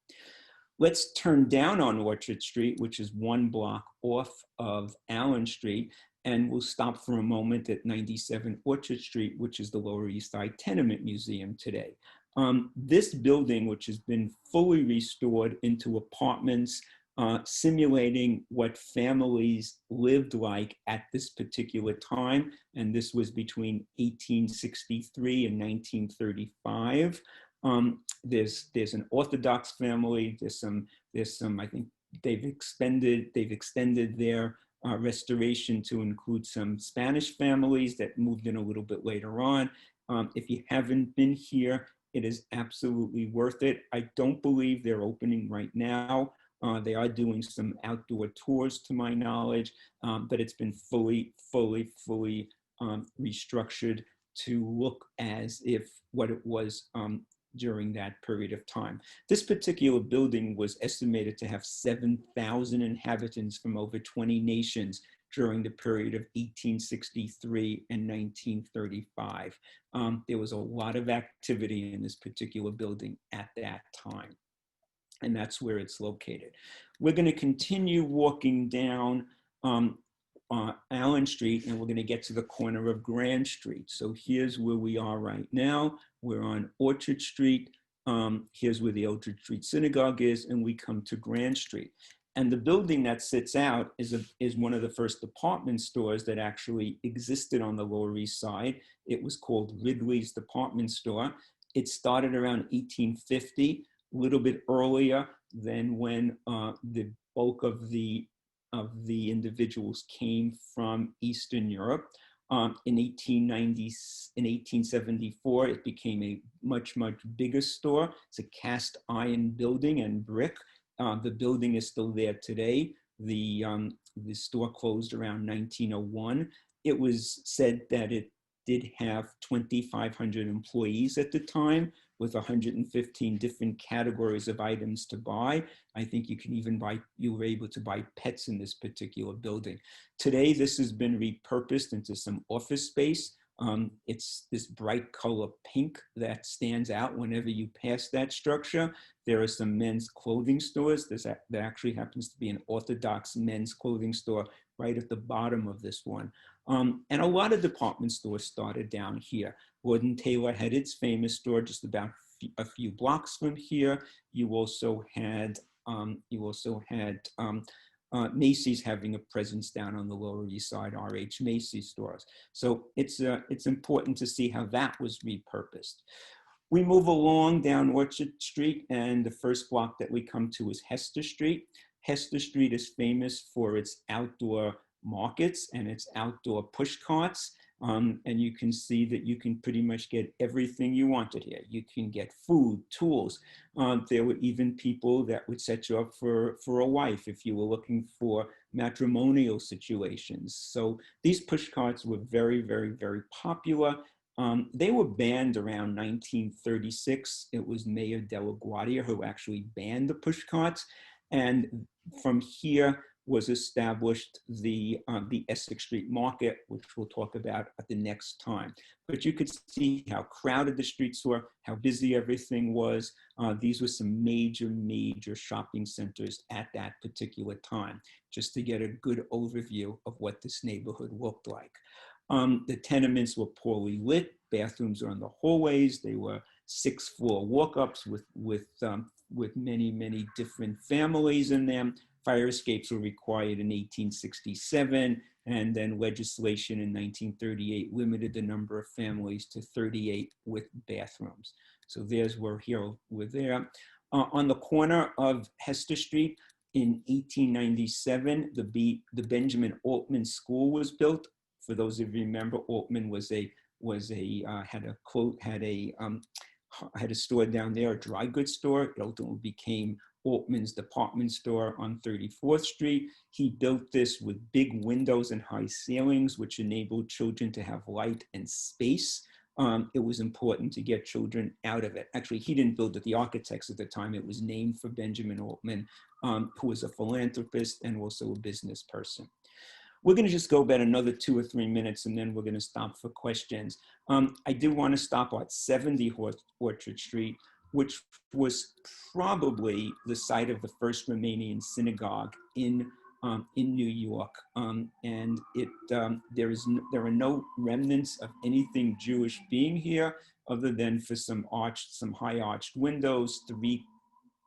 Let's turn down on Orchard Street, which is one block off of Allen Street, and we'll stop for a moment at 97 Orchard Street, which is the Lower East Side Tenement Museum today. This building, which has been fully restored into apartments, simulating what families lived like at this particular time, and this was between 1863 and 1935. There's an Orthodox family. There's some. I think they've extended their restoration to include some Spanish families that moved in a little bit later on. If you haven't been here, it is absolutely worth it. I don't believe they're opening right now. They are doing some outdoor tours, to my knowledge, but it's been fully restructured to look as if what it was during that period of time. This particular building was estimated to have 7,000 inhabitants from over 20 nations during the period of 1863 and 1935. There was a lot of activity in this particular building at that time, and that's where it's located. We're going to continue walking down Allen Street, and we're going to get to the corner of Grand Street. So here's where we are right now. We're on Orchard Street. Here's where the Orchard Street Synagogue is, and we come to Grand Street. And the building that sits out is one of the first department stores that actually existed on the Lower East Side. It was called Ridley's Department Store. It started around 1850, a little bit earlier than when the bulk of the individuals came from Eastern Europe. In 1874, it became a much bigger store. It's a cast iron building and brick. The building is still there today. The store closed around 1901. It was said that it did have 2,500 employees at the time, with 115 different categories of items to buy. I think you were able to buy pets in this particular building. Today, this has been repurposed into some office space. It's this bright color pink that stands out whenever you pass that structure. There are some men's clothing stores. There actually happens to be an Orthodox men's clothing store right at the bottom of this one. And a lot of department stores started down here. Lord & Taylor had its famous store just about a few blocks from here. You also had Macy's having a presence down on the Lower East Side, RH Macy's stores. So it's important to see how that was repurposed. We move along down Orchard Street, and the first block that we come to is Hester Street. Hester Street is famous for its outdoor markets and its outdoor push carts. And you can see that you can pretty much get everything you wanted here. You can get food, tools. There were even people that would set you up for a wife if you were looking for matrimonial situations. So these push carts were very, very, very popular. They were banned around 1936. It was Mayor de la Guardia who actually banned the push carts. And from here was established the Essex Street Market, which we'll talk about at the next time. But you could see how crowded the streets were, how busy everything was. These were some major, major shopping centers at that particular time, just to get a good overview of what this neighborhood looked like. The tenements were poorly lit. Bathrooms are in the hallways. They were 6th-floor walk-ups with many, many different families in them. Fire escapes were required in 1867, and then legislation in 1938 limited the number of families to 38 with bathrooms. So there's where here we're there. On the corner of Hester Street in 1897, the Benjamin Altman School was built. For those of you who remember, Altman had a store down there, a dry goods store. It ultimately became Altman's department store on 34th Street. He built this with big windows and high ceilings, which enabled children to have light and space. It was important to get children out of it. Actually, he didn't build it, the architects at the time. It was named for Benjamin Altman, who was a philanthropist and also a business person. We're going to just go about another 2 or 3 minutes, and then we're going to stop for questions. I do want to stop at 70 Orchard Street, which was probably the site of the first Romanian synagogue in New York. And there are no remnants of anything Jewish being here, other than for some high arched windows, 3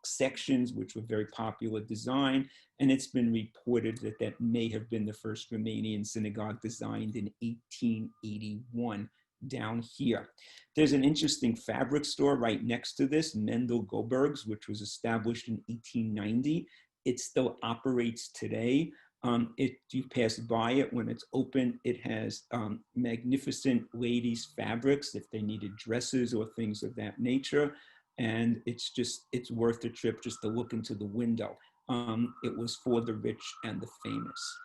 sections, which were very popular design. And it's been reported that that may have been the first Romanian synagogue designed in 1881 down here. There's an interesting fabric store right next to this, Mendel Goldberg's, which was established in 1890. It still operates today. You pass by it when it's open. It has magnificent ladies' fabrics if they needed dresses or things of that nature. And it's worth the trip just to look into the window. It was for the rich and the famous.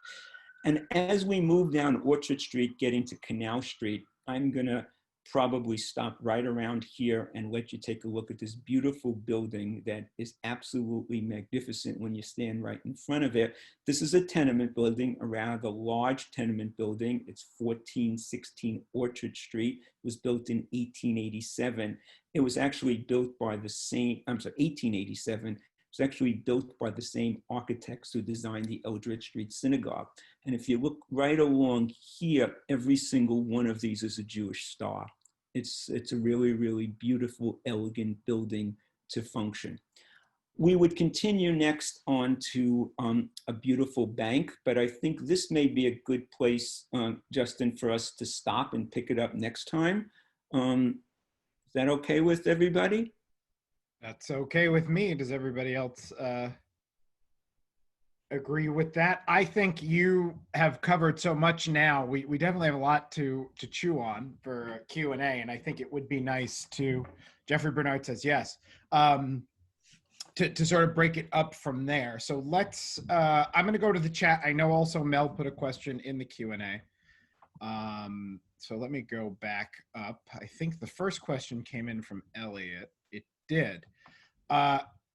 And as we move down Orchard Street, getting to Canal Street, I'm gonna probably stop right around here and let you take a look at this beautiful building that is absolutely magnificent when you stand right in front of it. This is a tenement building, a rather large tenement building. It's 1416 Orchard Street. It was built in 1887. It was actually built by the same, 1887. It was actually built by the same architects who designed the Eldridge Street Synagogue. And if you look right along here, every single one of these is a Jewish star. It's a really, really beautiful, elegant building to function. We would continue next on to a beautiful bank, but I think this may be a good place, Justin, for us to stop and pick it up next time. Is that okay with everybody?
That's okay with me. Does everybody else agree with that? I think you have covered so much now. We definitely have a lot to chew on for Q&A, and I think it would be nice to, Jeffrey Bernard says yes, to sort of break it up from there. So let's, I'm gonna go to the chat. I know also Mel put a question in the Q&A. So let me go back up. I think the first question came in from Elliot. It did.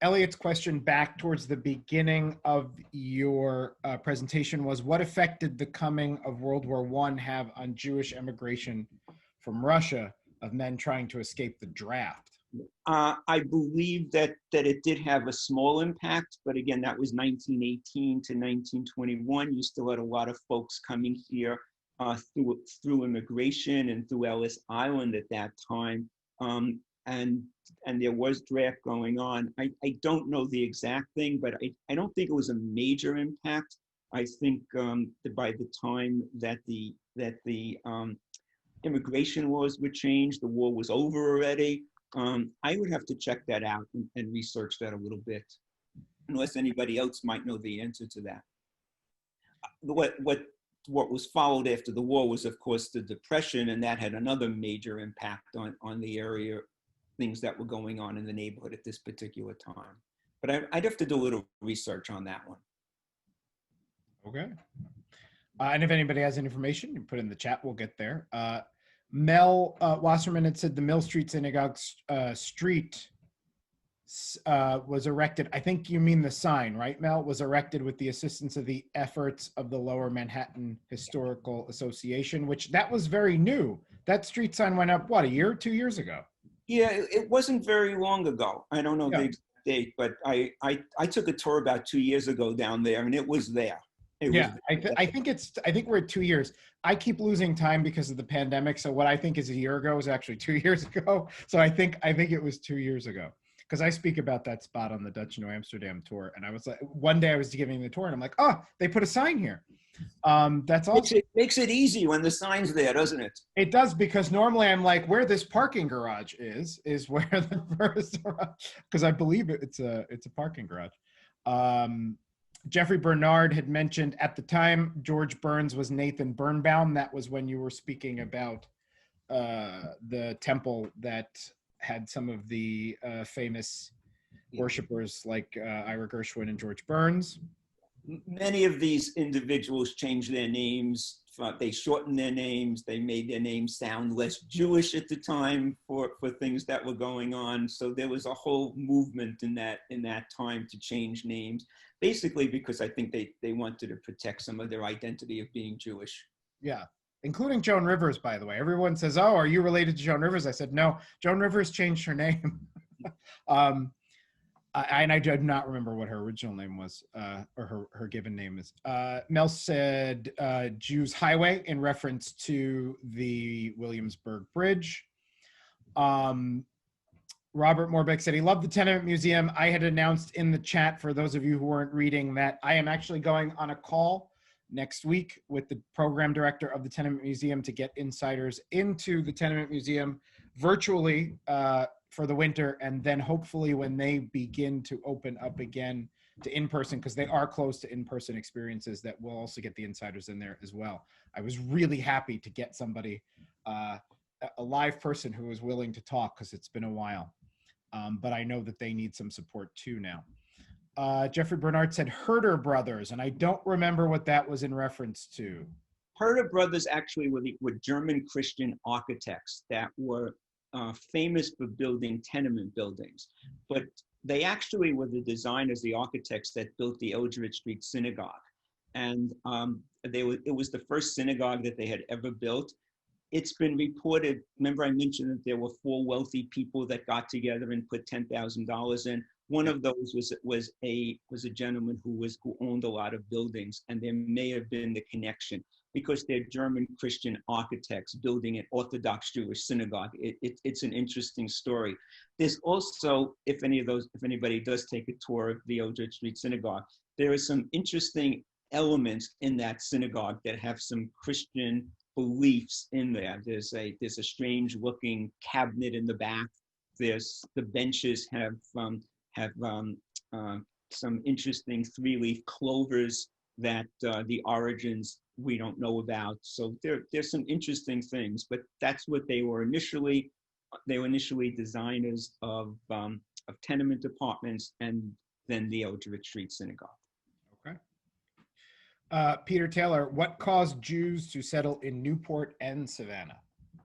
Elliot's question back towards the beginning of your presentation was, what effect did the coming of World War I have on Jewish emigration from Russia of men trying to escape the draft?
I believe that it did have a small impact, but again, that was 1918 to 1921. You still had a lot of folks coming here through immigration and through Ellis Island at that time, and there was draft going on. I don't know the exact thing, but I don't think it was a major impact. I think that by the time that the immigration laws were changed, the war was over already. I would have to check that out and research that a little bit, unless anybody else might know the answer to that. What was followed after the war was, of course, the Depression, and that had another major impact on the area, things that were going on in the neighborhood at this particular time. But I'd have to do a little research on that one.
Okay. And if anybody has information, you put in the chat, we'll get there. Mel Wasserman had said the Mill Street Synagogue street was erected. I think you mean the sign, right, Mel? Was erected with the assistance of the efforts of the Lower Manhattan Historical Association, which that was very new. That street sign went up, what, a year, 2 years ago?
Yeah, it wasn't very long ago. I don't know the exact date, but I took a tour about 2 years ago down there, and it was there.
I think we're at 2 years. I keep losing time because of the pandemic. So what I think is a year ago is actually 2 years ago. So I think it was 2 years ago, because I speak about that spot on the Dutch New Amsterdam tour. And I was like, one day I was giving the tour and I'm like, oh, they put a sign here. That's awesome.
It makes it easy when the sign's there, doesn't it?
It does, because normally I'm like, where this parking garage is where the first, because I believe it's a parking garage. Jeffrey Bernard had mentioned at the time George Burns was Nathan Birnbaum. That was when you were speaking about the temple that had some of the famous worshipers like Ira Gershwin and George Burns.
Many of these individuals changed their names. They shortened their names. They made their names sound less Jewish at the time for things that were going on. So there was a whole movement in that time to change names, basically because I think they wanted to protect some of their identity of being Jewish.
Yeah, including Joan Rivers, by the way. Everyone says, oh, are you related to Joan Rivers? I said, no, Joan Rivers changed her name. And I do not remember what her original name was, or her given name is. Mel said Jews Highway in reference to the Williamsburg Bridge. Robert Morbeck said he loved the Tenement Museum. I had announced in the chat, for those of you who weren't reading, that I am actually going on a call next week with the program director of the Tenement Museum to get insiders into the Tenement Museum virtually for the winter, and then hopefully when they begin to open up again to in-person, because they are close to in-person experiences, that we'll also get the insiders in there as well. I was really happy to get somebody, a live person who was willing to talk, because it's been a while. But I know that they need some support too now. Jeffrey Bernard said Herder Brothers, and I don't remember what that was in reference to.
Herder Brothers actually were German Christian architects that were famous for building tenement buildings, but they actually were the designers, the architects that built the Eldridge Street Synagogue. And it was the first synagogue that they had ever built. It's been reported, remember I mentioned that there were 4 wealthy people that got together and put $10,000 in. One of those was a gentleman who owned a lot of buildings, and there may have been the connection because they're German Christian architects building an Orthodox Jewish synagogue. It's an interesting story. There's also, if anybody does take a tour of the Eldridge Street Synagogue, there are some interesting elements in that synagogue that have some Christian beliefs in there. There's a strange looking cabinet in the back. The benches have some interesting 3-leaf clovers that the origins we don't know about. So there's some interesting things, but that's what they were initially. They were initially designers of tenement apartments, and then the Eldridge Street Synagogue.
Okay. Peter Taylor, what caused Jews to settle in Newport and Savannah?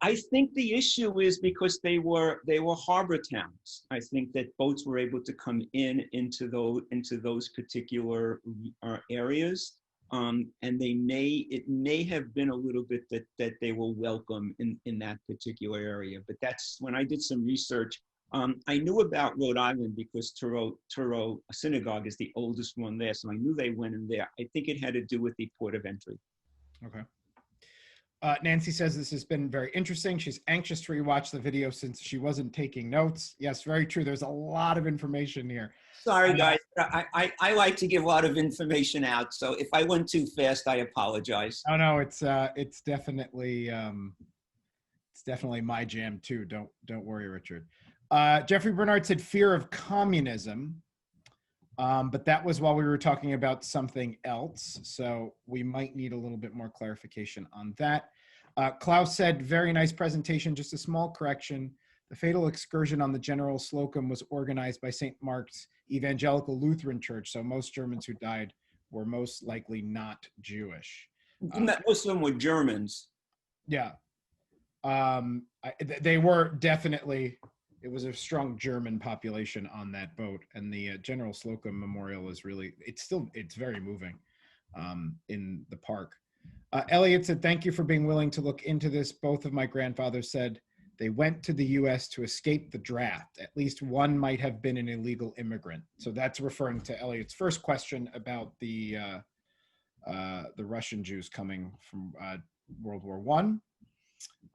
I think the issue is because they were harbor towns. I think that boats were able to come into those particular areas, and it may have been a little bit that they were welcome in that particular area. But that's when I did some research. I knew about Rhode Island because Truro Synagogue is the oldest one there, so I knew they went in there. I think it had to do with the port of entry.
Okay. Nancy says this has been very interesting. She's anxious to rewatch the video since she wasn't taking notes. Yes, very true. There's a lot of information here.
Sorry, guys. I like to give a lot of information out, so if I went too fast, I apologize.
Oh no, it's definitely my jam too. Don't worry, Richard. Jeffrey Bernard said fear of communism, but that was while we were talking about something else. So we might need a little bit more clarification on that. Klaus said, very nice presentation. Just a small correction. The fatal excursion on the General Slocum was organized by St. Mark's Evangelical Lutheran Church. So most Germans who died were most likely not Jewish.
Most of them were Germans.
Yeah. They were definitely, it was a strong German population on that boat. And the General Slocum Memorial is really, it's very moving in the park. Elliot said, thank you for being willing to look into this. Both of my grandfathers said they went to the US to escape the draft. At least one might have been an illegal immigrant. So that's referring to Elliot's first question about the Russian Jews coming from World War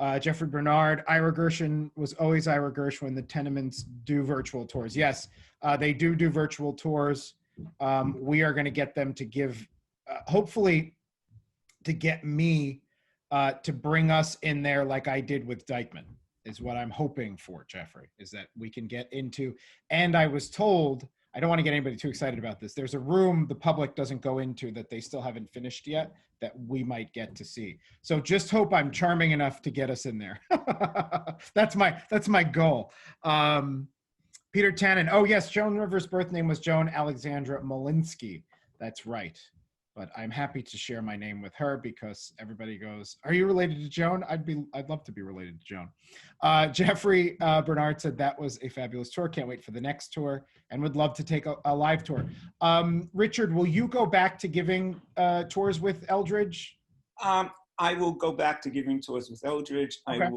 I. Jeffrey Bernard, Ira Gershon was always Ira Gersh when the tenements do virtual tours. Yes, they do virtual tours. We are going to get them to give, hopefully, to get me to bring us in there like I did with Dykeman, is what I'm hoping for, Jeffrey, is that we can get into. And I was told, I don't want to get anybody too excited about this, there's a room the public doesn't go into that they still haven't finished yet that we might get to see. So just hope I'm charming enough to get us in there. That's my goal. Peter Tannen, oh yes, Joan Rivers' birth name was Joan Alexandra Molinsky. That's right. But I'm happy to share my name with her because everybody goes, are you related to Joan? I'd love to be related to Joan. Jeffrey Bernard said that was a fabulous tour. Can't wait for the next tour and would love to take a live tour. Richard, will you go back to giving tours with Eldridge?
I will go back to giving tours with Eldridge. Okay.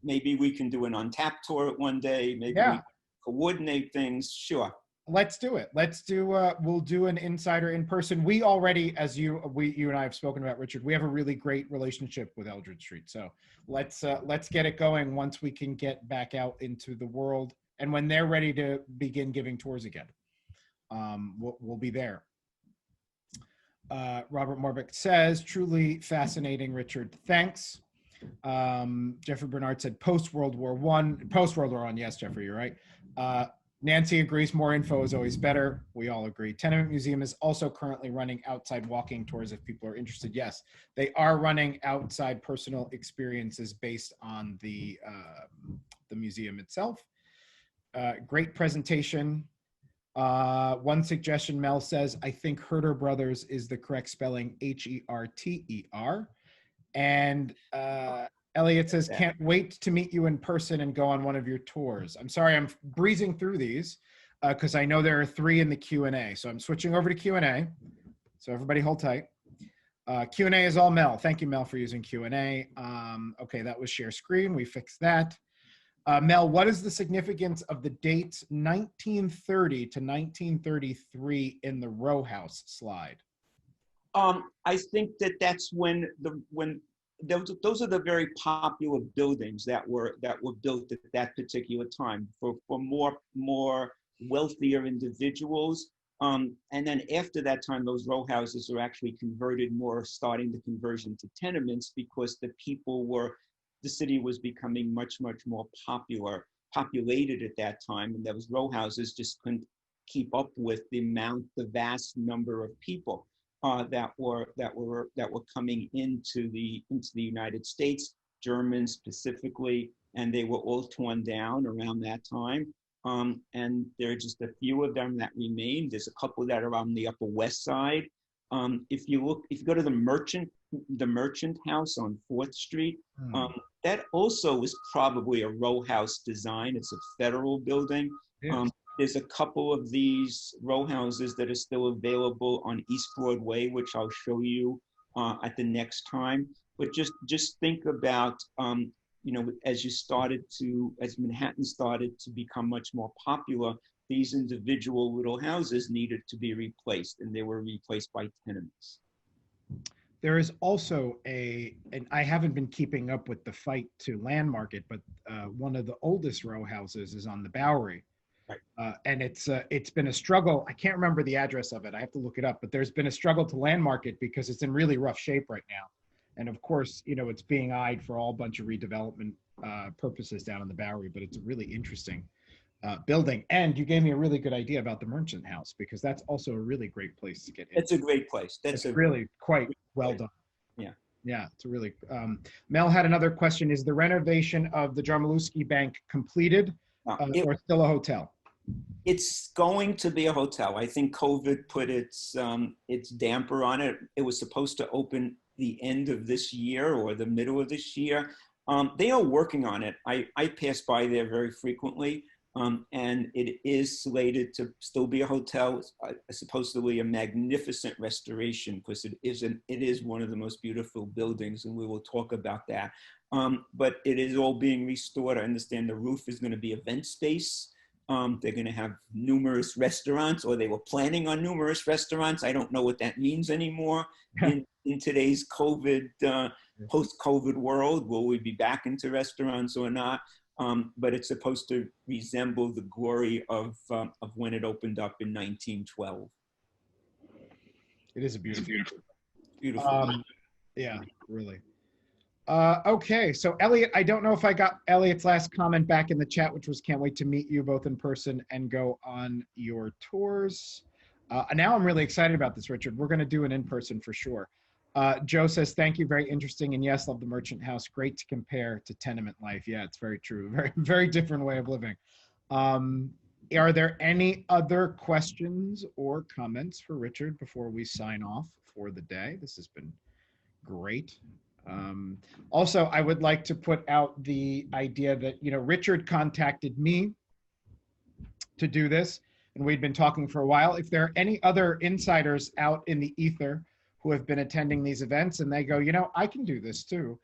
Maybe we can do an Untapped tour one day. Maybe we can coordinate things. Sure.
Let's do it. We'll do an insider in person. We already, as you and I have spoken about, Richard, we have a really great relationship with Eldridge Street. So let's get it going once we can get back out into the world. And when they're ready to begin giving tours again, we'll be there. Robert Morbeck says, truly fascinating, Richard. Thanks. Jeffrey Bernard said post-World War I. Yes, Jeffrey, you're right. Nancy agrees more info is always better. We all agree. Tenement Museum is also currently running outside walking tours if people are interested. Yes, they are running outside personal experiences based on the museum itself. Great presentation. One suggestion, Mel says, I think Herter Brothers is the correct spelling, Herter. And Elliot says, can't wait to meet you in person and go on one of your tours. I'm sorry, I'm breezing through these because I know there are 3 in the Q&A. So I'm switching over to Q&A. So everybody hold tight. Q&A is all Mel. Thank you, Mel, for using Q&A. Okay, that was share screen. We fixed that. Mel, what is the significance of the dates 1930 to 1933 in the row house slide?
I think that's when those are the very popular buildings that were built at that particular time for more wealthier individuals. And then after that time, those row houses are actually converted, starting the conversion to tenements because the city was becoming much more populated at that time, and those row houses just couldn't keep up with the vast number of people that were coming into the United States, Germans specifically, and they were all torn down around that time. And there are just a few of them that remain. There's a couple that are on the Upper West Side. If you go to the Merchant House on 4th Street, that also was probably a row house design. It's a federal building. Yes. There's a couple of these row houses that are still available on East Broadway, which I'll show you at the next time. But just think about as Manhattan started to become much more popular, these individual little houses needed to be replaced, and they were replaced by tenements.
There is also and I haven't been keeping up with the fight to land market, but one of the oldest row houses is on the Bowery.
Right.
And it's been a struggle. I can't remember the address of it. I have to look it up, but there's been a struggle to land market because it's in really rough shape right now. And of course, it's being eyed for all bunch of redevelopment purposes down in the Bowery, but it's a really interesting building. And you gave me a really good idea about the Merchant House, because that's also a really great place to get in.
It's a great place.
It's really quite well done.
Yeah.
Yeah, it's a really, Mel had another question. Is the renovation of the Jarmulewski Bank completed or still a hotel?
It's going to be a hotel. I think COVID put its damper on it. It was supposed to open the end of this year or the middle of this year. They are working on it. I pass by there very frequently, and it is slated to still be a hotel. Supposedly a magnificent restoration, because it is one of the most beautiful buildings, and we will talk about that. But it is all being restored. I understand the roof is going to be event space. They're going to have numerous restaurants, or they were planning on numerous restaurants. I don't know what that means anymore in today's post-COVID world. Will we be back into restaurants or not? But it's supposed to resemble the glory of when it opened up in 1912.
It is a beautiful.
Beautiful.
Yeah, really. Okay, so Elliot, I don't know if I got Elliot's last comment back in the chat, which was can't wait to meet you both in person and go on your tours. Now I'm really excited about this, Richard. We're going to do an in-person for sure. Joe says, thank you, very interesting. And yes, love the Merchant House. Great to compare to tenement life. Yeah, it's very true. Very, very different way of living. Are there any other questions or comments for Richard before we sign off for the day? This has been great. Also, I would like to put out the idea that, Richard contacted me to do this, and we'd been talking for a while. If there are any other insiders out in the ether who have been attending these events and they go, I can do this too,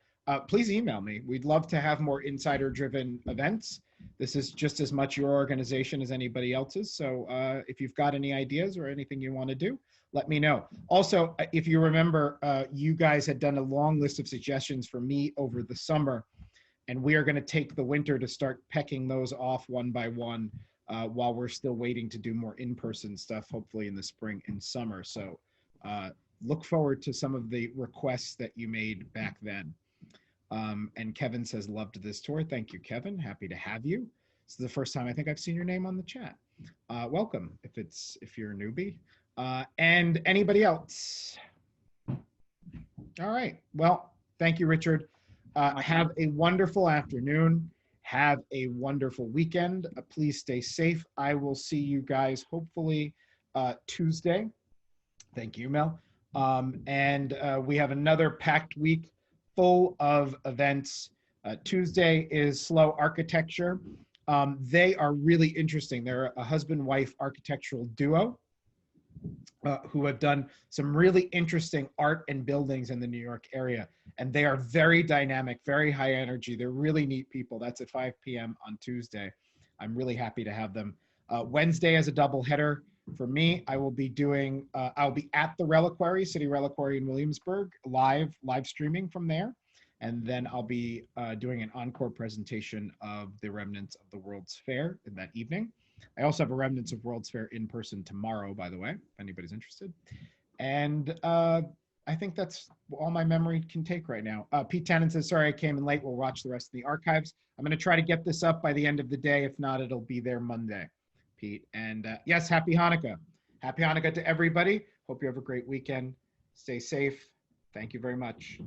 please email me. We'd love to have more insider-driven events. This is just as much your organization as anybody else's. So if you've got any ideas or anything you want to do, let me know. Also, if you remember, you guys had done a long list of suggestions for me over the summer, and we are going to take the winter to start pecking those off one by one while we're still waiting to do more in-person stuff, hopefully in the spring and summer. So look forward to some of the requests that you made back then. And Kevin says, loved this tour. Thank you, Kevin. Happy to have you. This is the first time I think I've seen your name on the chat. Welcome if you're a newbie. And anybody else? All right. Well, thank you, Richard. Have a wonderful afternoon. Have a wonderful weekend. Please stay safe. I will see you guys hopefully Tuesday. Thank you, Mel. And we have another packed week full of events. Tuesday is Slow Architecture. They are really interesting. They're a husband-wife architectural duo who have done some really interesting art and buildings in the New York area. And they are very dynamic, very high energy. They're really neat people. That's at 5 p.m. on Tuesday. I'm really happy to have them. Wednesday as a double header for me. I will be doing, I'll be at the Reliquary, City Reliquary in Williamsburg, live streaming from there. And then I'll be doing an encore presentation of the remnants of the World's Fair in that evening. I also have a remnants of World's Fair in person tomorrow, by the way, if anybody's interested. And I think that's all my memory can take right now. Pete Tannen says, sorry I came in late. We'll watch the rest of the archives. I'm going to try to get this up by the end of the day. If not, it'll be there Monday, Pete. And yes, happy Hanukkah. Happy Hanukkah to everybody. Hope you have a great weekend. Stay safe. Thank you very much.